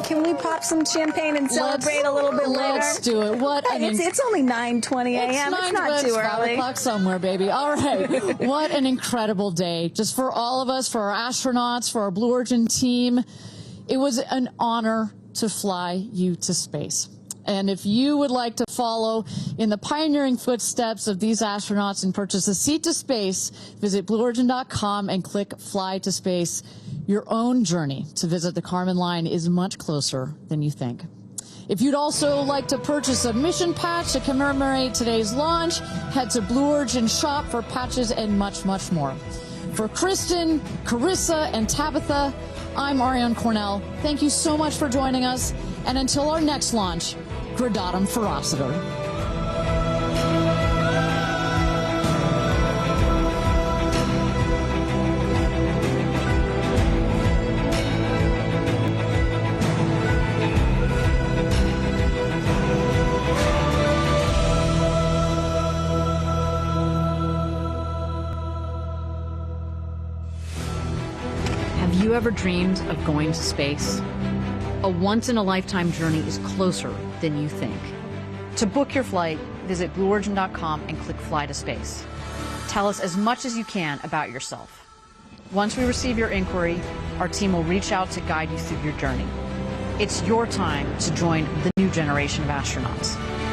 Can we pop some champagne and celebrate a little bit later? Let's do it. It's only 9:20 a.m. It's not too early. 5 o'clock somewhere, baby. All right. What an incredible day. Just for all of us, for our astronauts, for our Blue Origin team. It was an honor to fly you to space. And if you would like to follow in the pioneering footsteps of these astronauts and purchase a seat to space, visit BlueOrigin.com and click Fly to Space. Your own journey to visit the Kármán line is much closer than you think. If you'd also like to purchase a mission patch to commemorate today's launch, head to Blue Origin shop for patches and much, much more. For Kristen, Carissa, and Tabitha, I'm Ariane Cornell. Thank you so much for joining us. And until our next launch, Gradatum Ferociter. Have you ever dreamed of going to space? A once-in-a-lifetime journey is closer than you think. To book your flight, visit blueorigin.com and click Fly to Space. Tell us as much as you can about yourself. Once we receive your inquiry, our team will reach out to guide you through your journey. It's your time to join the new generation of astronauts.